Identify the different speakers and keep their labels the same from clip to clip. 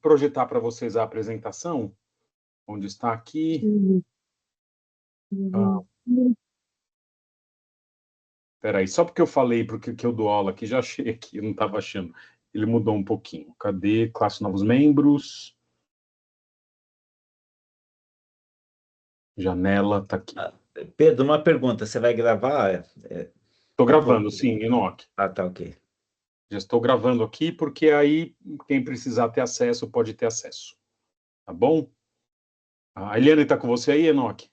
Speaker 1: projetar para vocês a apresentação, onde está aqui. Espera aí, só porque eu falei porque que eu dou aula aqui, já achei aqui, eu não estava achando. Ele mudou um pouquinho. Cadê? Classe novos membros. Janela, tá aqui.
Speaker 2: Pedro, uma pergunta, você vai gravar?
Speaker 1: Estou gravando, sim, Enoque.
Speaker 2: Ah, tá, ok.
Speaker 1: Já estou gravando aqui, porque aí quem precisar ter acesso, pode ter acesso. Tá bom? A Eliane está com você aí, Enoque?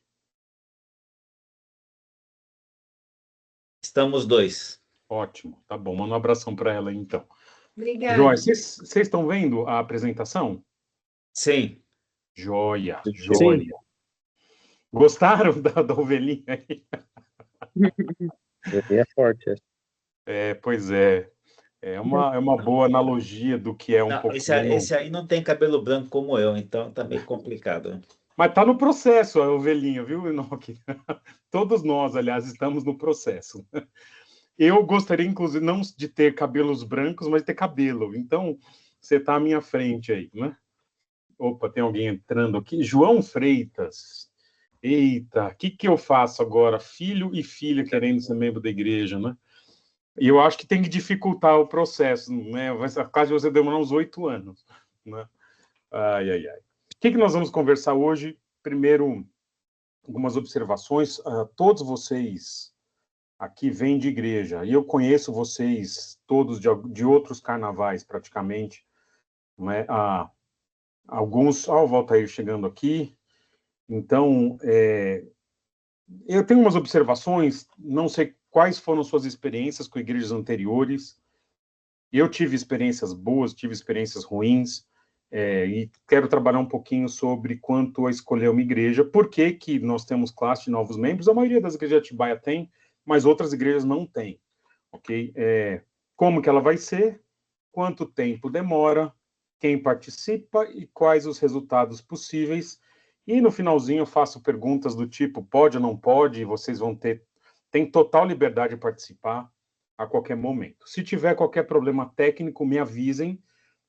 Speaker 2: Estamos dois.
Speaker 1: Ótimo, tá bom. Manda um abração para ela aí, então.
Speaker 3: Obrigada.
Speaker 1: Joia, vocês estão vendo a apresentação?
Speaker 2: Sim.
Speaker 1: Joia,
Speaker 4: Sim.
Speaker 1: joia. Gostaram da ovelhinha aí?
Speaker 4: É forte.
Speaker 1: Pois é. É uma boa analogia do que é um
Speaker 2: Não,
Speaker 1: pouquinho...
Speaker 2: esse aí não tem cabelo branco como eu, então tá meio complicado.
Speaker 1: Mas tá no processo a ovelhinha, viu, Enoque? Todos nós, aliás, estamos no processo. Eu gostaria, inclusive, não de ter cabelos brancos, mas de ter cabelo. Então, você está à minha frente aí, né? Opa, tem alguém entrando aqui. João Freitas. Eita, o que eu faço agora? Filho e filha querendo ser membro da igreja, né? E eu acho que tem que dificultar o processo, né? Vai ser quase você demorar uns 8 anos, né? Ai, ai, ai. O que nós vamos conversar hoje? Primeiro, algumas observações. Todos vocês aqui vêm de igreja, e eu conheço vocês todos de outros carnavais, praticamente, né? Alguns... o Valtair chegando aqui. Então, eu tenho umas observações, não sei quais foram suas experiências com igrejas anteriores. Eu tive experiências boas, tive experiências ruins, e quero trabalhar um pouquinho sobre quanto a escolher uma igreja, por que nós temos classe de novos membros. A maioria das igrejas de Atibaia tem, mas outras igrejas não têm, ok? Como que ela vai ser, quanto tempo demora, quem participa e quais os resultados possíveis. E no finalzinho eu faço perguntas do tipo, pode ou não pode, e vocês tem total liberdade de participar a qualquer momento. Se tiver qualquer problema técnico, me avisem.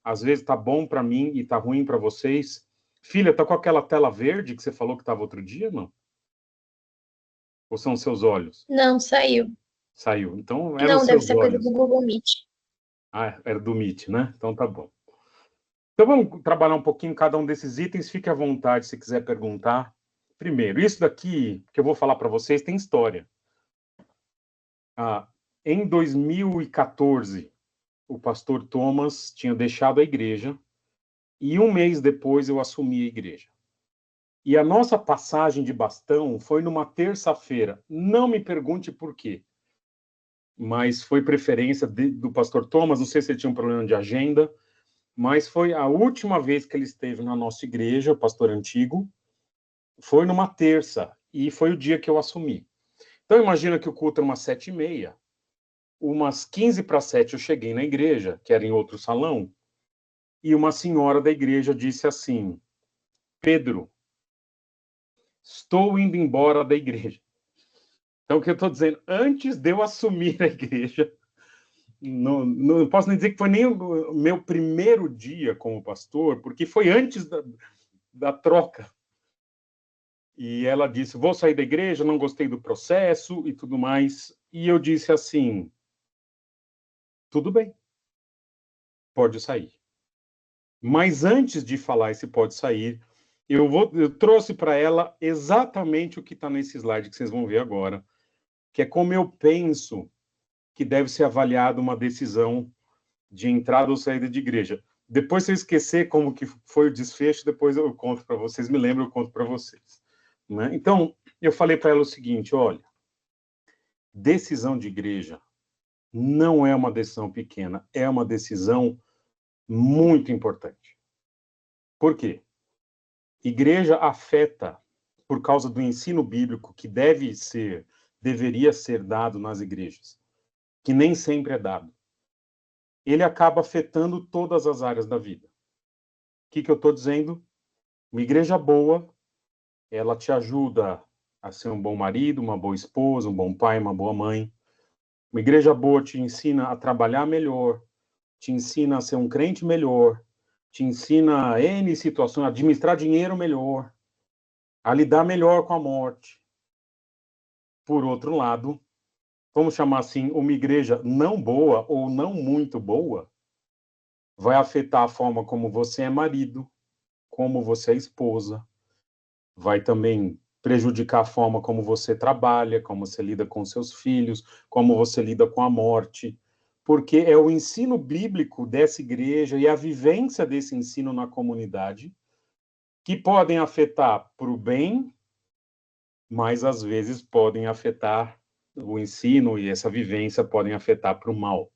Speaker 1: Às vezes tá bom para mim e tá ruim para vocês. Filha, tá com aquela tela verde que você falou que estava outro dia, não? Ou são seus olhos?
Speaker 3: Não, saiu.
Speaker 1: Saiu. Então, eram
Speaker 3: Não, deve
Speaker 1: seus
Speaker 3: ser coisa
Speaker 1: olhos.
Speaker 3: do Google Meet.
Speaker 1: Ah, era do Meet, né? Então tá bom. Então vamos trabalhar um pouquinho cada um desses itens. Fique à vontade se quiser perguntar. Primeiro, isso daqui que eu vou falar para vocês tem história. Em 2014, o pastor Thomas tinha deixado a igreja e um mês depois eu assumi a igreja. E a nossa passagem de bastão foi numa terça-feira. Não me pergunte por quê, mas foi preferência do pastor Thomas. Não sei se ele tinha um problema de agenda, mas foi a última vez que ele esteve na nossa igreja, o pastor antigo, foi numa terça, e foi o dia que eu assumi. Então, imagina que o culto era umas 7h30, umas 7:15 eu cheguei na igreja, que era em outro salão, e uma senhora da igreja disse assim, Pedro, estou indo embora da igreja. Então, o que eu estou dizendo, antes de eu assumir a igreja, não posso nem dizer que foi nem o meu primeiro dia como pastor, porque foi antes da troca. E ela disse, vou sair da igreja, não gostei do processo e tudo mais. E eu disse assim, tudo bem, pode sair. Mas antes de falar esse pode sair, eu trouxe para ela exatamente o que está nesse slide que vocês vão ver agora, que é como eu penso que deve ser avaliada uma decisão de entrada ou saída de igreja. Depois, se eu esquecer como que foi o desfecho, depois eu conto para vocês, me lembro, eu conto para vocês. Né? Então, eu falei para ela o seguinte, olha, decisão de igreja não é uma decisão pequena, é uma decisão muito importante. Por quê? Igreja afeta, por causa do ensino bíblico que deveria ser dado nas igrejas, que nem sempre é dado. Ele acaba afetando todas as áreas da vida. O que eu estou dizendo? Uma igreja boa, ela te ajuda a ser um bom marido, uma boa esposa, um bom pai, uma boa mãe. Uma igreja boa te ensina a trabalhar melhor, te ensina a ser um crente melhor, te ensina N situações, a administrar dinheiro melhor, a lidar melhor com a morte. Por outro lado, vamos chamar assim, uma igreja não boa ou não muito boa, vai afetar a forma como você é marido, como você é esposa, vai também prejudicar a forma como você trabalha, como você lida com seus filhos, como você lida com a morte, porque é o ensino bíblico dessa igreja e a vivência desse ensino na comunidade que podem afetar para o bem, mas às vezes podem afetar o ensino e essa vivência podem afetar para o mal.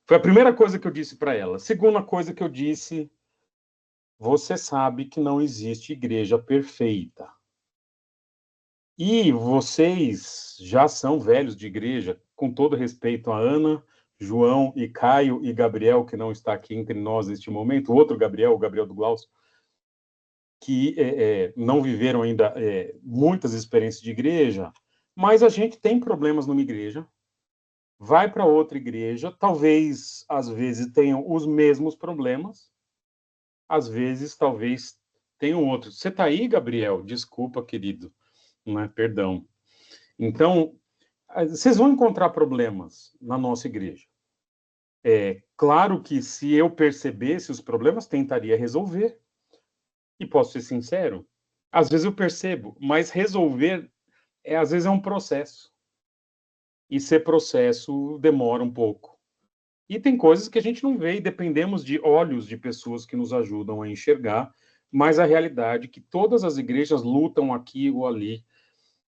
Speaker 1: Foi a primeira coisa que eu disse para ela. Segunda coisa que eu disse, você sabe que não existe igreja perfeita. E vocês já são velhos de igreja, com todo respeito a Ana, João e Caio e Gabriel, que não está aqui entre nós neste momento, o outro Gabriel, o Gabriel do Glaucio, que não viveram ainda muitas experiências de igreja, mas a gente tem problemas numa igreja, vai para outra igreja, talvez, às vezes, tenham os mesmos problemas, às vezes, talvez, tenham outros. Você está aí, Gabriel? Desculpa, querido. Não é? Perdão. Então, vocês vão encontrar problemas na nossa igreja. É claro que se eu percebesse os problemas, tentaria resolver. E posso ser sincero, às vezes eu percebo, mas resolver, às vezes é um processo. E ser processo demora um pouco. E tem coisas que a gente não vê e dependemos de olhos de pessoas que nos ajudam a enxergar, mas a realidade é que todas as igrejas lutam aqui ou ali.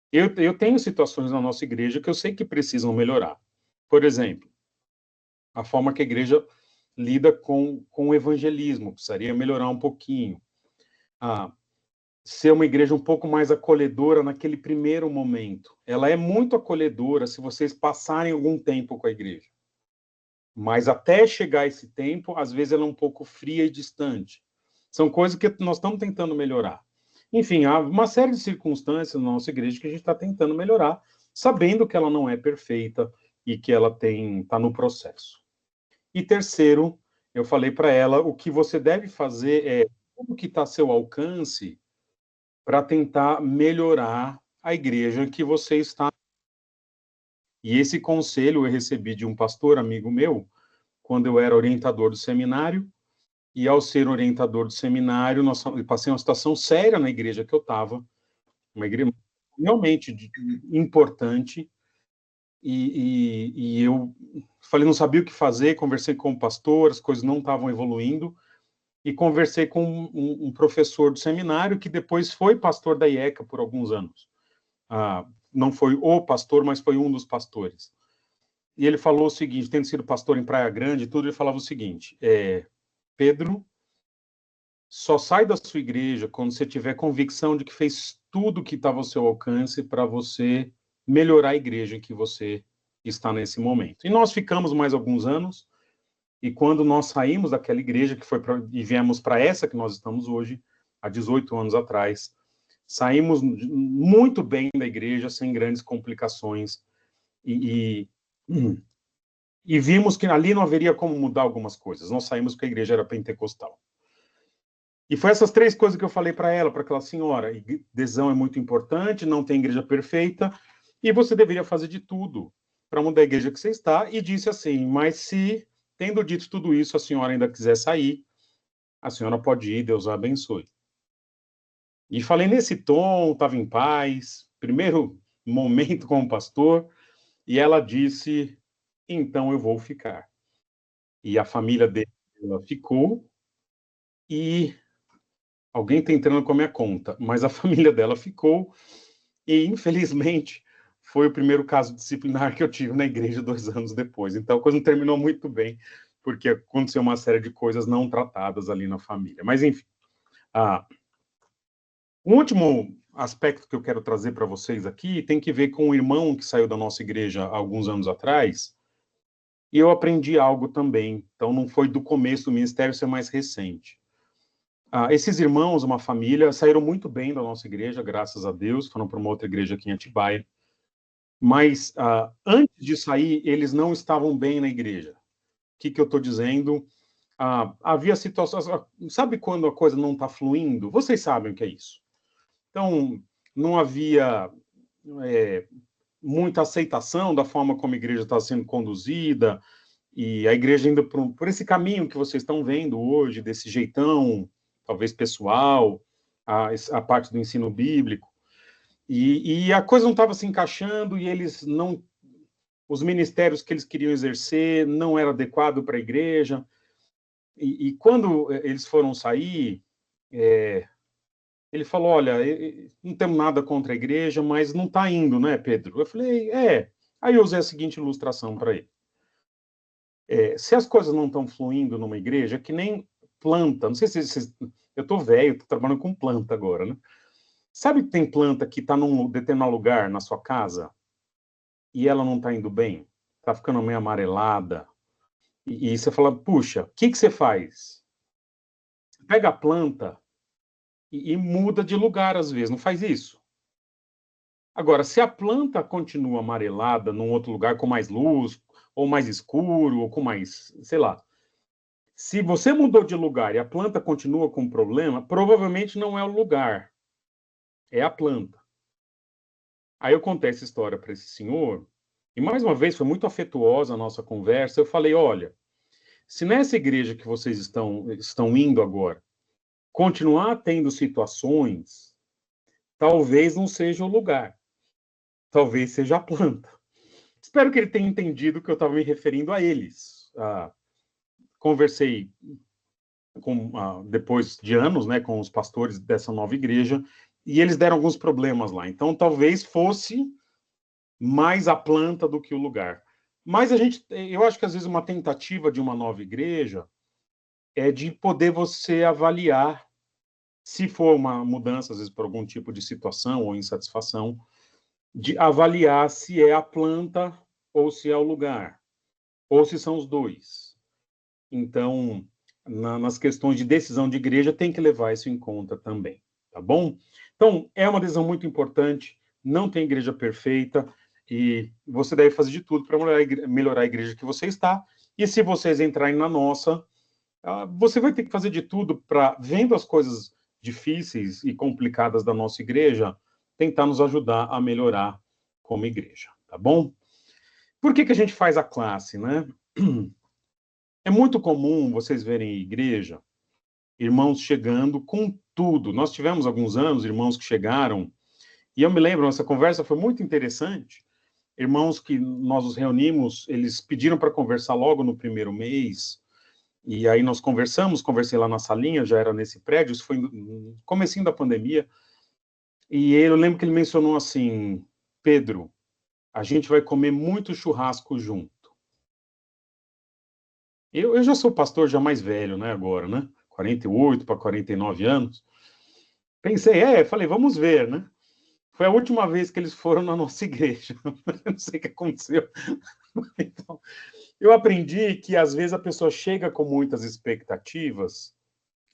Speaker 1: Eu tenho situações na nossa igreja que eu sei que precisam melhorar. Por exemplo, a forma que a igreja lida com o evangelismo, precisaria melhorar um pouquinho. Ser uma igreja um pouco mais acolhedora naquele primeiro momento. Ela é muito acolhedora se vocês passarem algum tempo com a igreja. Mas até chegar esse tempo, às vezes ela é um pouco fria e distante. São coisas que nós estamos tentando melhorar. Enfim, há uma série de circunstâncias na nossa igreja que a gente está tentando melhorar, sabendo que ela não é perfeita e que ela está no processo. E terceiro, eu falei para ela, o que você deve fazer é tudo que está a seu alcance para tentar melhorar a igreja que você está. E esse conselho eu recebi de um pastor amigo meu, quando eu era orientador do seminário, e ao ser orientador do seminário, eu passei uma situação séria na igreja que eu estava, uma igreja realmente importante, e eu falei, não sabia o que fazer, conversei com o pastor, as coisas não estavam evoluindo, e conversei com um professor do seminário, que depois foi pastor da IECA por alguns anos. Não foi o pastor, mas foi um dos pastores. E ele falou o seguinte, tendo sido pastor em Praia Grande e tudo, ele falava o seguinte, Pedro, só sai da sua igreja quando você tiver convicção de que fez tudo que estava ao seu alcance para você melhorar a igreja em que você está nesse momento. E nós ficamos mais alguns anos, e quando nós saímos daquela igreja e viemos para essa que nós estamos hoje, há 18 anos atrás, saímos muito bem da igreja, sem grandes complicações, e vimos que ali não haveria como mudar algumas coisas. Nós saímos porque a igreja era pentecostal. E foi essas três coisas que eu falei para ela, para aquela senhora. Adesão é muito importante, não tem igreja perfeita, e você deveria fazer de tudo para mudar a igreja que você está. E disse assim, mas se, tendo dito tudo isso, a senhora ainda quiser sair, a senhora pode ir, Deus a abençoe. E falei nesse tom, estava em paz, primeiro momento com o pastor, e ela disse, então eu vou ficar. E a família dela ficou, e alguém está entrando com a minha conta, mas a família dela ficou, e infelizmente foi o primeiro caso disciplinar que eu tive na igreja 2 anos depois. Então a coisa não terminou muito bem, porque aconteceu uma série de coisas não tratadas ali na família. Mas enfim, o último aspecto que eu quero trazer para vocês aqui tem que ver com um irmão que saiu da nossa igreja há alguns anos atrás, e eu aprendi algo também. Então não foi do começo do ministério, isso é mais recente. Esses irmãos, uma família, saíram muito bem da nossa igreja, graças a Deus, foram para uma outra igreja aqui em Atibaia, mas antes de sair, eles não estavam bem na igreja. O que eu estou dizendo? havia situações... Sabe quando a coisa não está fluindo? Vocês sabem o que é isso. Então, não havia muita aceitação da forma como a igreja está sendo conduzida, e a igreja indo por esse caminho que vocês estão vendo hoje, desse jeitão, talvez pessoal, a parte do ensino bíblico, e a coisa não estava se encaixando, e eles não... Os ministérios que eles queriam exercer não era adequado para a igreja, e quando eles foram sair, ele falou, olha, não temos nada contra a igreja, mas não está indo, né, Pedro? Eu falei, Aí eu usei a seguinte ilustração para ele. Se as coisas não estão fluindo numa igreja, que nem planta, não sei se eu estou velho, estou trabalhando com planta agora, né? Sabe que tem planta que está num determinado lugar na sua casa e ela não está indo bem? Está ficando meio amarelada. E você fala, puxa, o que você faz? Pega a planta e muda de lugar às vezes, não faz isso? Agora, se a planta continua amarelada num outro lugar com mais luz, ou mais escuro, ou com mais, sei lá, se você mudou de lugar e a planta continua com problema, provavelmente não é o lugar, é a planta. Aí eu contei essa história para esse senhor, e mais uma vez foi muito afetuosa a nossa conversa. Eu falei, olha, se nessa igreja que vocês estão indo agora, continuar tendo situações, talvez não seja o lugar, talvez seja a planta. Espero que ele tenha entendido que eu estava me referindo a eles. Conversei depois de anos, né, com os pastores dessa nova igreja, e eles deram alguns problemas lá. Então, talvez fosse mais a planta do que o lugar. Mas eu acho que às vezes uma tentativa de uma nova igreja é de poder você avaliar, se for uma mudança, às vezes por algum tipo de situação ou insatisfação, de avaliar se é a planta ou se é o lugar, ou se são os dois. Então, nas questões de decisão de igreja, tem que levar isso em conta também, tá bom? Então, é uma decisão muito importante, não tem igreja perfeita, e você deve fazer de tudo para melhorar a igreja que você está, e se vocês entrarem na nossa, você vai ter que fazer de tudo para, vendo as coisas difíceis e complicadas da nossa igreja, tentar nos ajudar a melhorar como igreja, tá bom? Por que a gente faz a classe, né? É muito comum vocês verem em igreja irmãos chegando com tudo. Nós tivemos alguns anos irmãos que chegaram, e eu me lembro, essa conversa foi muito interessante. Irmãos que nós os reunimos, eles pediram para conversar logo no primeiro mês, e aí nós conversei lá na salinha, já era nesse prédio, isso foi no comecinho da pandemia, e eu lembro que ele mencionou assim, Pedro, a gente vai comer muito churrasco junto. Eu já sou pastor já mais velho, né, agora, né? 48 para 49 anos. Pensei, falei, vamos ver, né? Foi a última vez que eles foram na nossa igreja. Não sei o que aconteceu. Então, eu aprendi que às vezes a pessoa chega com muitas expectativas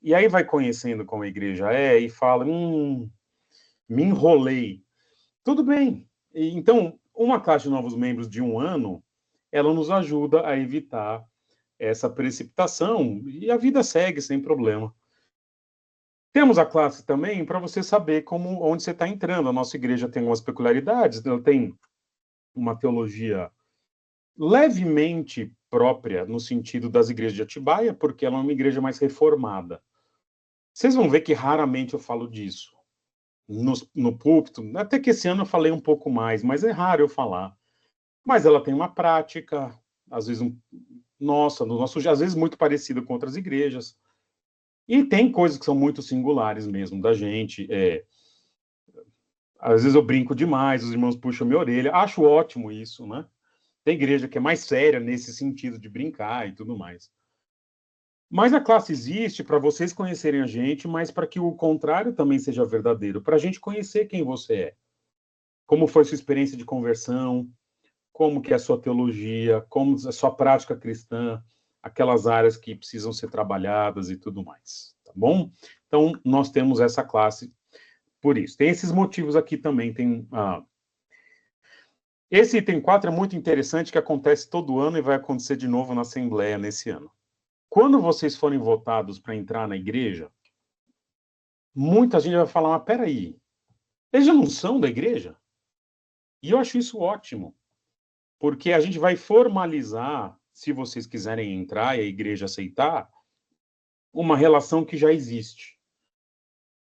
Speaker 1: e aí vai conhecendo como a igreja é e fala, me enrolei. Tudo bem. Então, uma classe de novos membros de um ano, ela nos ajuda a evitar essa precipitação e a vida segue sem problema. Temos a classe também para você saber onde você está entrando. A nossa igreja tem algumas peculiaridades, ela tem uma teologia levemente própria no sentido das igrejas de Atibaia, porque ela é uma igreja mais reformada. Vocês vão ver que raramente eu falo disso no púlpito, até que esse ano eu falei um pouco mais, mas é raro eu falar. Mas ela tem uma prática, às vezes, às vezes muito parecida com outras igrejas. E tem coisas que são muito singulares mesmo da gente. Às vezes eu brinco demais, os irmãos puxam minha orelha. Acho ótimo isso, né? Tem igreja que é mais séria nesse sentido de brincar e tudo mais. Mas a classe existe para vocês conhecerem a gente, mas para que o contrário também seja verdadeiro, para a gente conhecer quem você é. Como foi sua experiência de conversão, como que é a sua teologia, como a sua prática cristã, aquelas áreas que precisam ser trabalhadas e tudo mais, tá bom? Então, nós temos essa classe por isso. Tem esses motivos aqui também, esse item 4 é muito interessante, que acontece todo ano e vai acontecer de novo na Assembleia nesse ano. quando vocês forem votados para entrar na igreja, muita gente vai falar, mas peraí, eles já não são da igreja? E eu acho isso ótimo, porque a gente vai formalizar, se vocês quiserem entrar e a igreja aceitar, uma relação que já existe.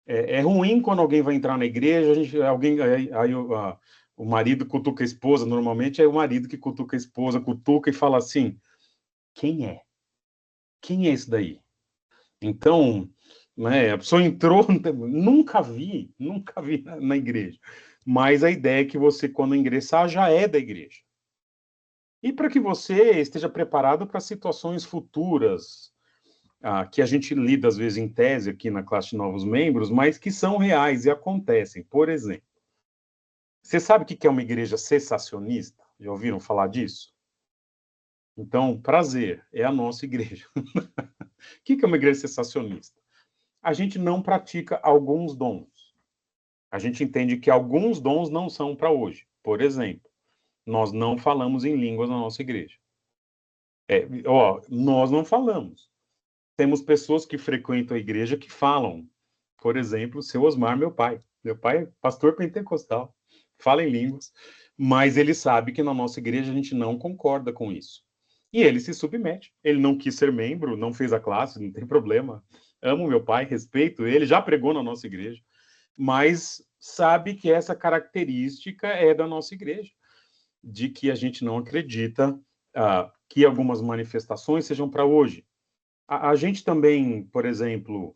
Speaker 1: É ruim quando alguém vai entrar na igreja, o marido cutuca a esposa, normalmente é o marido que cutuca a esposa, cutuca e fala assim, quem é? Quem é esse daí? Então, né, a pessoa entrou, nunca vi na igreja. Mas a ideia é que você, quando ingressar, já é da igreja. E para que você esteja preparado para situações futuras, que a gente lida às vezes em tese aqui na classe de novos membros, mas que são reais e acontecem. Por exemplo, você sabe o que é uma igreja cessacionista? Já ouviram falar disso? Então, prazer, é a nossa igreja. O que é uma igreja cessacionista? A gente não pratica alguns dons. A gente entende que alguns dons não são para hoje. Por exemplo, nós não falamos em línguas na nossa igreja. Nós não falamos. Temos pessoas que frequentam a igreja que falam. Por exemplo, o seu Osmar, meu pai. Meu pai é pastor pentecostal, fala em línguas, mas ele sabe que na nossa igreja a gente não concorda com isso. E ele se submete. Ele não quis ser membro, não fez a classe, não tem problema. Amo meu pai, respeito ele, já pregou na nossa igreja, mas sabe que essa característica é da nossa igreja, de que a gente não acredita que algumas manifestações sejam para hoje. A gente também, por exemplo,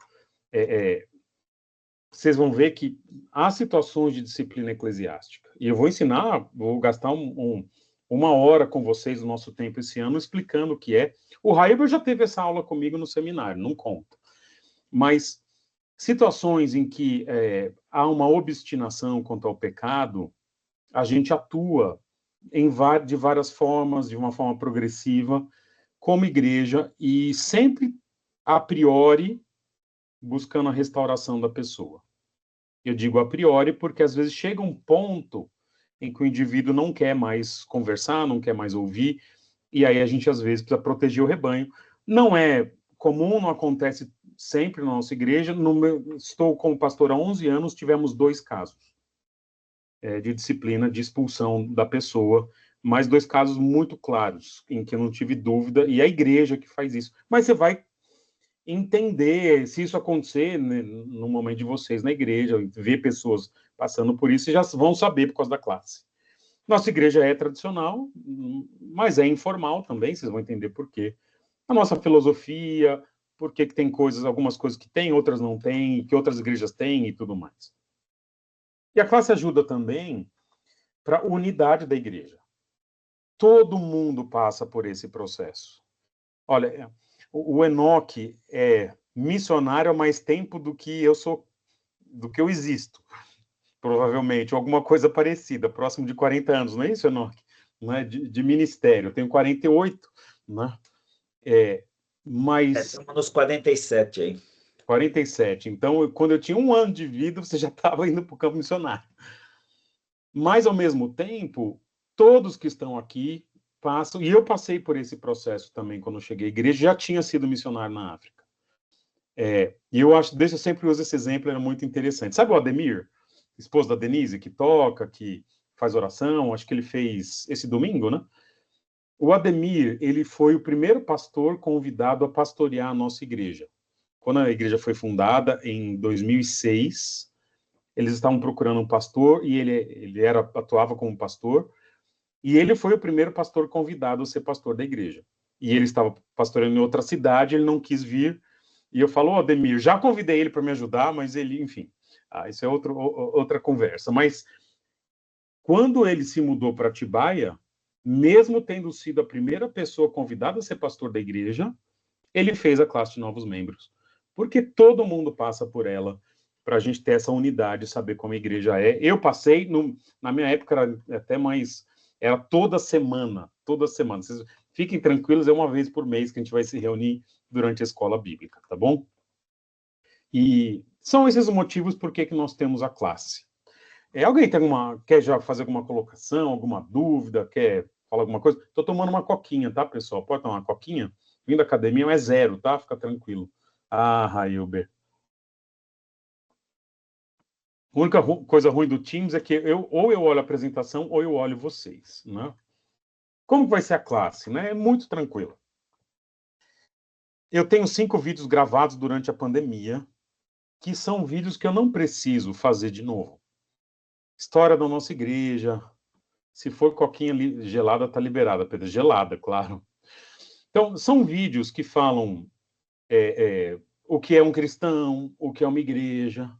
Speaker 1: vocês vão ver que há situações de disciplina eclesiástica. E eu vou ensinar, vou gastar uma hora com vocês do nosso tempo esse ano explicando o que é. O Raiber já teve essa aula comigo no seminário, não conta. Mas situações em que há uma obstinação quanto ao pecado, a gente atua de várias formas, de uma forma progressiva, como igreja, e sempre, a priori, buscando a restauração da pessoa. Eu digo a priori porque às vezes chega um ponto em que o indivíduo não quer mais conversar, não quer mais ouvir, e aí a gente às vezes precisa proteger o rebanho. Não é comum, não acontece sempre na nossa igreja. Estou como pastor há 11 anos, tivemos 2 casos de disciplina, de expulsão da pessoa, mas 2 casos muito claros, em que eu não tive dúvida, e é a igreja que faz isso. Mas você vai entender, se isso acontecer, né, no momento de vocês na igreja, ver pessoas passando por isso, já vão saber por causa da classe. Nossa igreja é tradicional, mas é informal também, vocês vão entender por quê. A nossa filosofia, por que tem coisas, algumas coisas que tem, outras não tem, que outras igrejas têm e tudo mais. E a classe ajuda também para a unidade da igreja. Todo mundo passa por esse processo. Olha, o Enoque é missionário há mais tempo do que eu existo, provavelmente, ou alguma coisa parecida, próximo de 40 anos, não é isso, Enoque? Não é? De ministério, eu tenho 48, né? Mas...
Speaker 2: Estamos nos 47 aí.
Speaker 1: 47. Então, quando eu tinha 1 ano de vida, você já estava indo para o campo missionário. Mas, ao mesmo tempo, todos que estão aqui passam, e eu passei por esse processo também quando eu cheguei à igreja, já tinha sido missionário na África. E eu acho, eu sempre uso esse exemplo, era muito interessante. Sabe o Ademir, esposo da Denise, que toca, que faz oração, acho que ele fez esse domingo, né? O Ademir, ele foi o primeiro pastor convidado a pastorear a nossa igreja. Quando a igreja foi fundada, em 2006, eles estavam procurando um pastor, e ele atuava como pastor, e ele foi o primeiro pastor convidado a ser pastor da igreja. E ele estava pastoreando em outra cidade, ele não quis vir, e eu falo, Ademir, já convidei ele para me ajudar, mas ele, enfim, isso é outra conversa. Mas quando ele se mudou para Atibaia, mesmo tendo sido a primeira pessoa convidada a ser pastor da igreja, ele fez a classe de novos membros. Porque todo mundo passa por ela, para a gente ter essa unidade, saber como a igreja é. Eu passei, na minha época, era até mais... Era toda semana, toda semana. Vocês fiquem tranquilos, é uma vez por mês que a gente vai se reunir durante a escola bíblica, tá bom? E são esses os motivos por que nós temos a classe. Alguém quer já fazer alguma colocação, alguma dúvida, quer falar alguma coisa? Estou tomando uma coquinha, tá, pessoal? Pode tomar uma coquinha? Vim da academia, mas é zero, tá? Fica tranquilo. Ah, Railber. A única coisa ruim do Teams é que ou eu olho a apresentação ou eu olho vocês, né? Como vai ser a classe, né? É muito tranquilo. Eu tenho 5 vídeos gravados durante a pandemia, que são vídeos que eu não preciso fazer de novo. História da nossa igreja. Se for coquinha gelada, tá liberada, Pedro. Gelada, claro. Então, são vídeos que falam o que é um cristão, o que é uma igreja,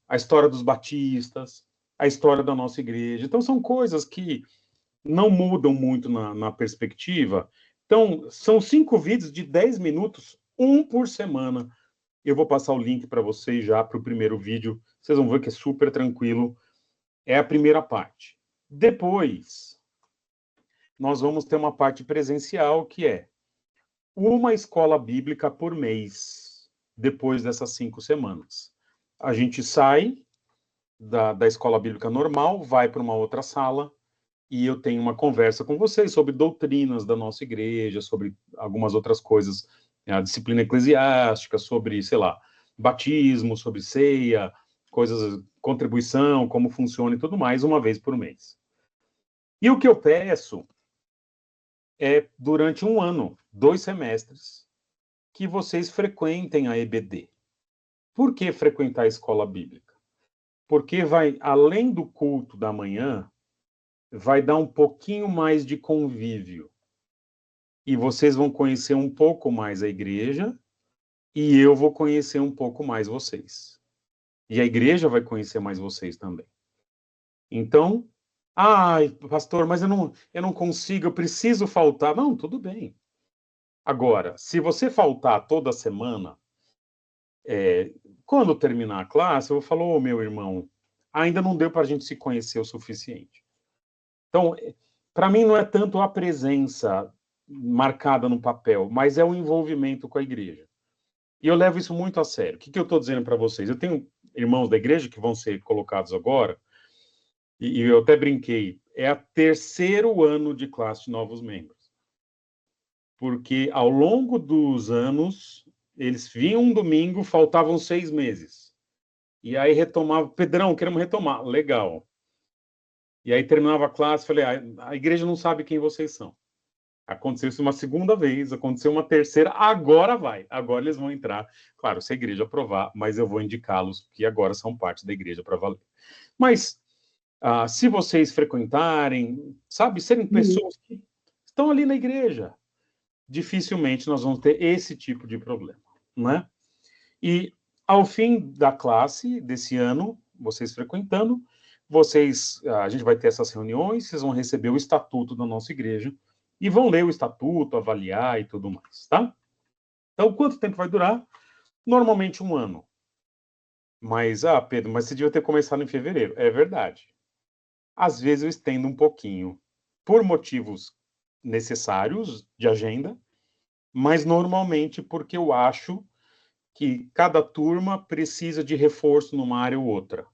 Speaker 1: a história dos batistas, a história da nossa igreja. Então, são coisas que não mudam muito na perspectiva. Então, são 5 vídeos de 10 minutos, um por semana. Eu vou passar o link para vocês já para o primeiro vídeo. Vocês vão ver que é super tranquilo. É a primeira parte. Depois, nós vamos ter uma parte presencial, que é uma escola bíblica por mês, depois dessas 5 semanas. A gente sai da escola bíblica normal, vai para uma outra sala, e eu tenho uma conversa com vocês sobre doutrinas da nossa igreja, sobre algumas outras coisas, a disciplina eclesiástica, sobre, sei lá, batismo, sobre ceia, coisas, contribuição, como funciona e tudo mais, uma vez por mês. E o que eu peço é, durante um ano, 2 semestres, que vocês frequentem a EBD. Por que frequentar a escola bíblica? Porque vai, além do culto da manhã, vai dar um pouquinho mais de convívio. E vocês vão conhecer um pouco mais a igreja, e eu vou conhecer um pouco mais vocês. E a igreja vai conhecer mais vocês também. Então, ai, pastor, mas eu não consigo, eu preciso faltar. Não, tudo bem. Agora, se você faltar toda semana, quando terminar a classe, eu vou falar, ô, meu irmão, ainda não deu para a gente se conhecer o suficiente. Então, para mim, não é tanto a presença marcada no papel, mas é o envolvimento com a igreja. E eu levo isso muito a sério. O que eu estou dizendo para vocês? Eu tenho irmãos da igreja que vão ser colocados agora, e eu até brinquei, é o 3º ano de classe de novos membros. Porque ao longo dos anos, eles vinham um domingo, faltavam 6 meses. E aí retomava, Pedrão, queremos retomar. Legal. E aí terminava a classe, falei, a igreja não sabe quem vocês são. Aconteceu isso uma segunda vez, aconteceu uma terceira, agora vai. Agora eles vão entrar. Claro, se a igreja aprovar, mas eu vou indicá-los, que agora são parte da igreja para valer. Mas, se vocês frequentarem, sabe, serem pessoas que estão ali na igreja, dificilmente nós vamos ter esse tipo de problema, né? E, ao fim da classe desse ano, vocês frequentando, a gente vai ter essas reuniões, vocês vão receber o estatuto da nossa igreja e vão ler o estatuto, avaliar e tudo mais, tá? Então, quanto tempo vai durar? Normalmente 1 ano. Mas, Pedro, mas você devia ter começado em fevereiro. É verdade. Às vezes eu estendo um pouquinho, por motivos necessários de agenda, mas normalmente porque eu acho que cada turma precisa de reforço numa área ou outra.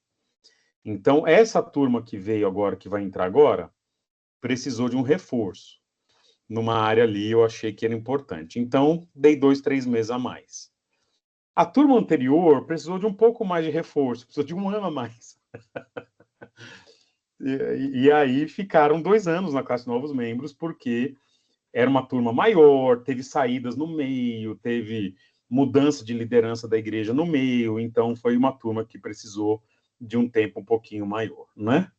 Speaker 1: Então, essa turma que veio agora, que vai entrar agora, precisou de um reforço. Numa área ali, eu achei que era importante. Então, dei 2, 3 meses a mais. A turma anterior precisou de um pouco mais de reforço, precisou de 1 ano a mais. E aí ficaram 2 anos na classe de novos membros, porque era uma turma maior, teve saídas no meio, teve mudança de liderança da igreja no meio, então foi uma turma que precisou de um tempo um pouquinho maior, né?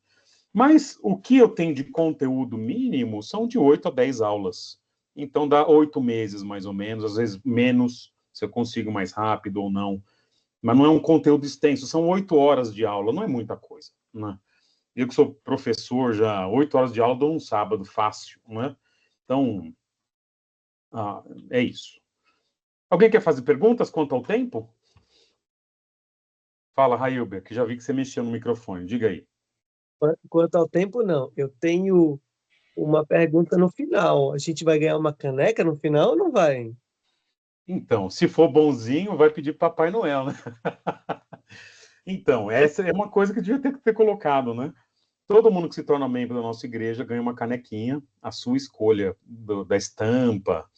Speaker 1: Mas o que eu tenho de conteúdo mínimo são de 8 a 10 aulas. Então dá 8 meses, mais ou menos, às vezes menos, se eu consigo mais rápido ou não. Mas não é um conteúdo extenso, são 8 horas de aula, não é muita coisa, né? Eu que sou professor já, 8 horas de aula dou um sábado fácil, né? Então, é isso. Alguém quer fazer perguntas quanto ao tempo? Fala, Railber, que já vi que você mexeu no microfone. Diga aí.
Speaker 3: Quanto ao tempo, não. Eu tenho uma pergunta no final. A gente vai ganhar uma caneca no final ou não vai?
Speaker 1: Então, se for bonzinho, vai pedir Papai Noel, né? Então, essa é uma coisa que devia ter colocado, né? Todo mundo que se torna membro da nossa igreja ganha uma canequinha, a sua escolha da estampa,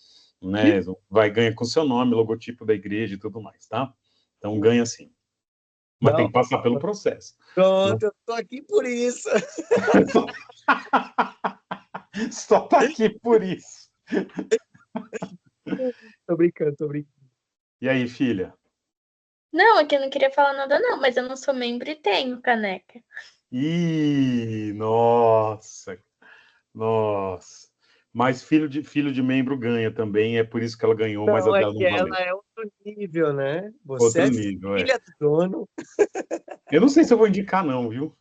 Speaker 1: né? Vai ganha com seu nome, logotipo da igreja e tudo mais, tá? Então ganha sim. Mas tem que passar pelo processo.
Speaker 3: Pronto, eu tô aqui por isso.
Speaker 1: Só tá aqui por isso.
Speaker 3: Tô brincando, tô brincando.
Speaker 1: E aí, filha?
Speaker 4: Não, aqui eu não queria falar nada, não, mas eu não sou membro e tenho caneca.
Speaker 1: Ih, nossa, nossa. Mas filho de membro ganha também, é por isso que ela ganhou, mas a
Speaker 3: Não, é
Speaker 1: dela
Speaker 3: que
Speaker 1: não valeu.
Speaker 3: ela é outro nível, né? Você
Speaker 1: Outro
Speaker 3: é
Speaker 1: nível, é.
Speaker 3: filha do dono.
Speaker 1: Eu não sei se eu vou indicar, não, viu?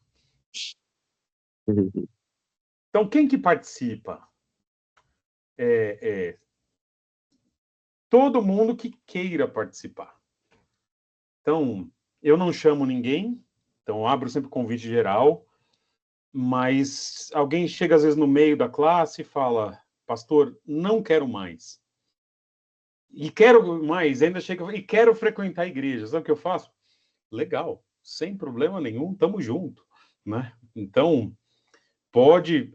Speaker 1: Então, quem que participa? Todo mundo que queira participar. Então, eu não chamo ninguém, então abro sempre convite geral, mas alguém chega às vezes no meio da classe e fala, pastor, não quero mais. E quero mais, ainda chega e quero frequentar a igreja. Sabe o que eu faço? Legal, sem problema nenhum, tamo junto, né? Então, pode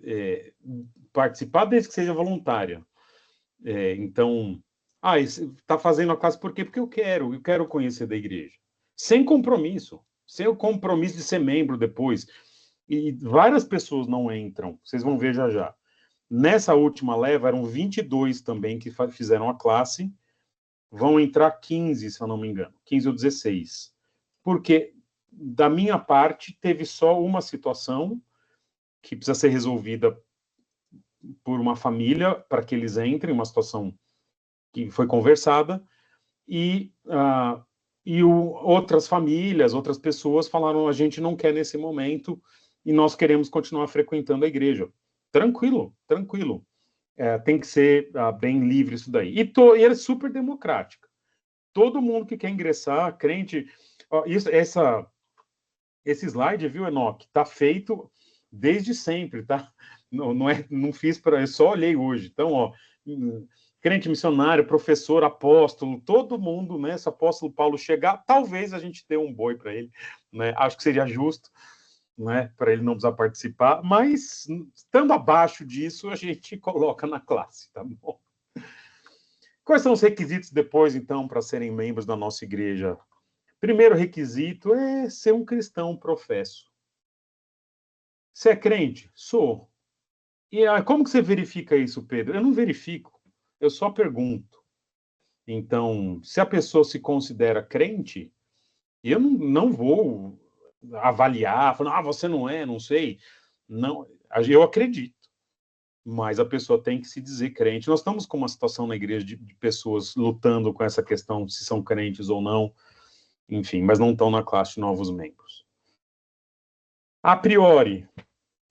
Speaker 1: participar desde que seja voluntária. Então, está fazendo a classe por quê? Porque eu quero conhecer da igreja. Sem compromisso, sem o compromisso de ser membro depois. E várias pessoas não entram, vocês vão ver já já. Nessa última leva, eram 22 também que fizeram a classe, vão entrar 15, se eu não me engano, 15 ou 16. Porque, da minha parte, teve só uma situação que precisa ser resolvida por uma família, para que eles entrem, uma situação que foi conversada, e outras famílias, outras pessoas falaram, a gente não quer nesse momento, e nós queremos continuar frequentando a igreja. Tranquilo, tranquilo. Tem que ser bem livre isso daí. E é super democrática. Todo mundo que quer ingressar, crente... Esse slide, viu, Enoque, está feito desde sempre, tá? Não fiz para... Eu só olhei hoje. Então, ó... crente missionário, professor, apóstolo, todo mundo, né? Se o apóstolo Paulo chegar, talvez a gente dê um boi para ele, né? Acho que seria justo, né? Para ele não precisar participar, mas estando abaixo disso, a gente coloca na classe, tá bom? Quais são os requisitos depois, então, para serem membros da nossa igreja? Primeiro requisito é ser um cristão professo. Você é crente? Sou. E como que você verifica isso, Pedro? Eu não verifico, eu só pergunto. Então, se a pessoa se considera crente, eu não vou avaliar, falando, você não é, não sei. Não, eu acredito, mas a pessoa tem que se dizer crente. Nós estamos com uma situação na igreja de pessoas lutando com essa questão, se são crentes ou não, enfim, mas não estão na classe de novos membros. A priori,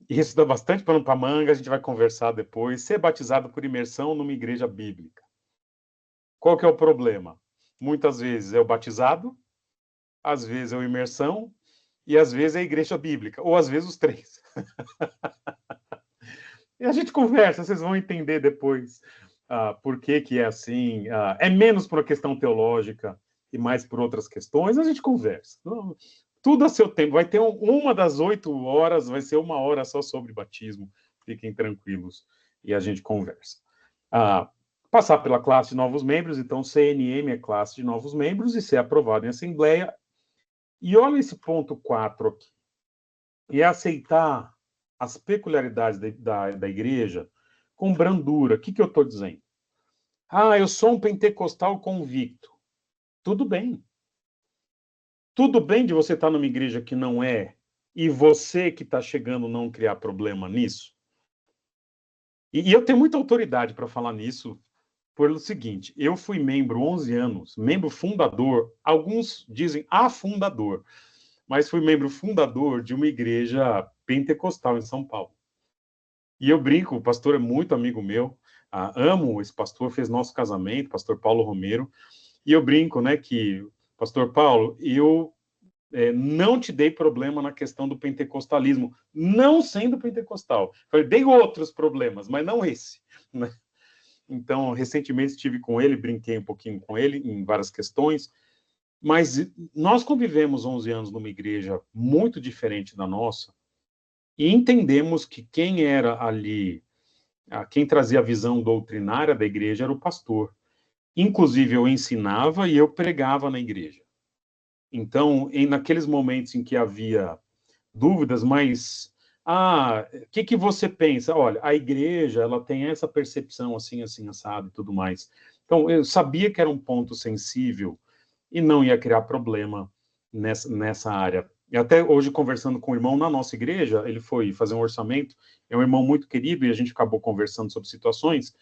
Speaker 1: isso dá bastante pano para manga, a gente vai conversar depois, ser batizado por imersão numa igreja bíblica. Qual que é o problema? Muitas vezes é o batizado, às vezes é a imersão, e às vezes é a igreja bíblica, ou às vezes os três. E a gente conversa, vocês vão entender depois por que é assim. É menos por uma questão teológica e mais por outras questões, a gente conversa. Tudo a seu tempo. Vai ter uma das 8 horas, vai ser 1 hora só sobre batismo. Fiquem tranquilos e a gente conversa. Passar pela classe de novos membros, então CNM é classe de novos membros e ser aprovado em assembleia. E olha esse ponto 4 aqui. E é aceitar as peculiaridades da igreja com brandura. O que eu estou dizendo? Eu sou um pentecostal convicto. Tudo bem. Tudo bem de você estar numa igreja que não é, e você que está chegando não criar problema nisso. E eu tenho muita autoridade para falar nisso, pelo seguinte, eu fui membro 11 anos, membro fundador, alguns dizem fundador, mas fui membro fundador de uma igreja pentecostal em São Paulo. E eu brinco, o pastor é muito amigo meu, amo esse pastor, fez nosso casamento, pastor Paulo Romero, e eu brinco, né, que, pastor Paulo, eu não te dei problema na questão do pentecostalismo, não sendo pentecostal. Eu dei outros problemas, mas não esse, né? Então, recentemente estive com ele, brinquei um pouquinho com ele em várias questões, mas nós convivemos 11 anos numa igreja muito diferente da nossa, e entendemos que quem era ali, quem trazia a visão doutrinária da igreja era o pastor. Inclusive, eu ensinava e eu pregava na igreja. Então, naqueles momentos em que havia dúvidas, mas... o que você pensa? Olha, a igreja, ela tem essa percepção assim, assim, assado e tudo mais. Então, eu sabia que era um ponto sensível e não ia criar problema nessa área. E até hoje, conversando com o irmão na nossa igreja, ele foi fazer um orçamento, é um irmão muito querido, e a gente acabou conversando sobre situações,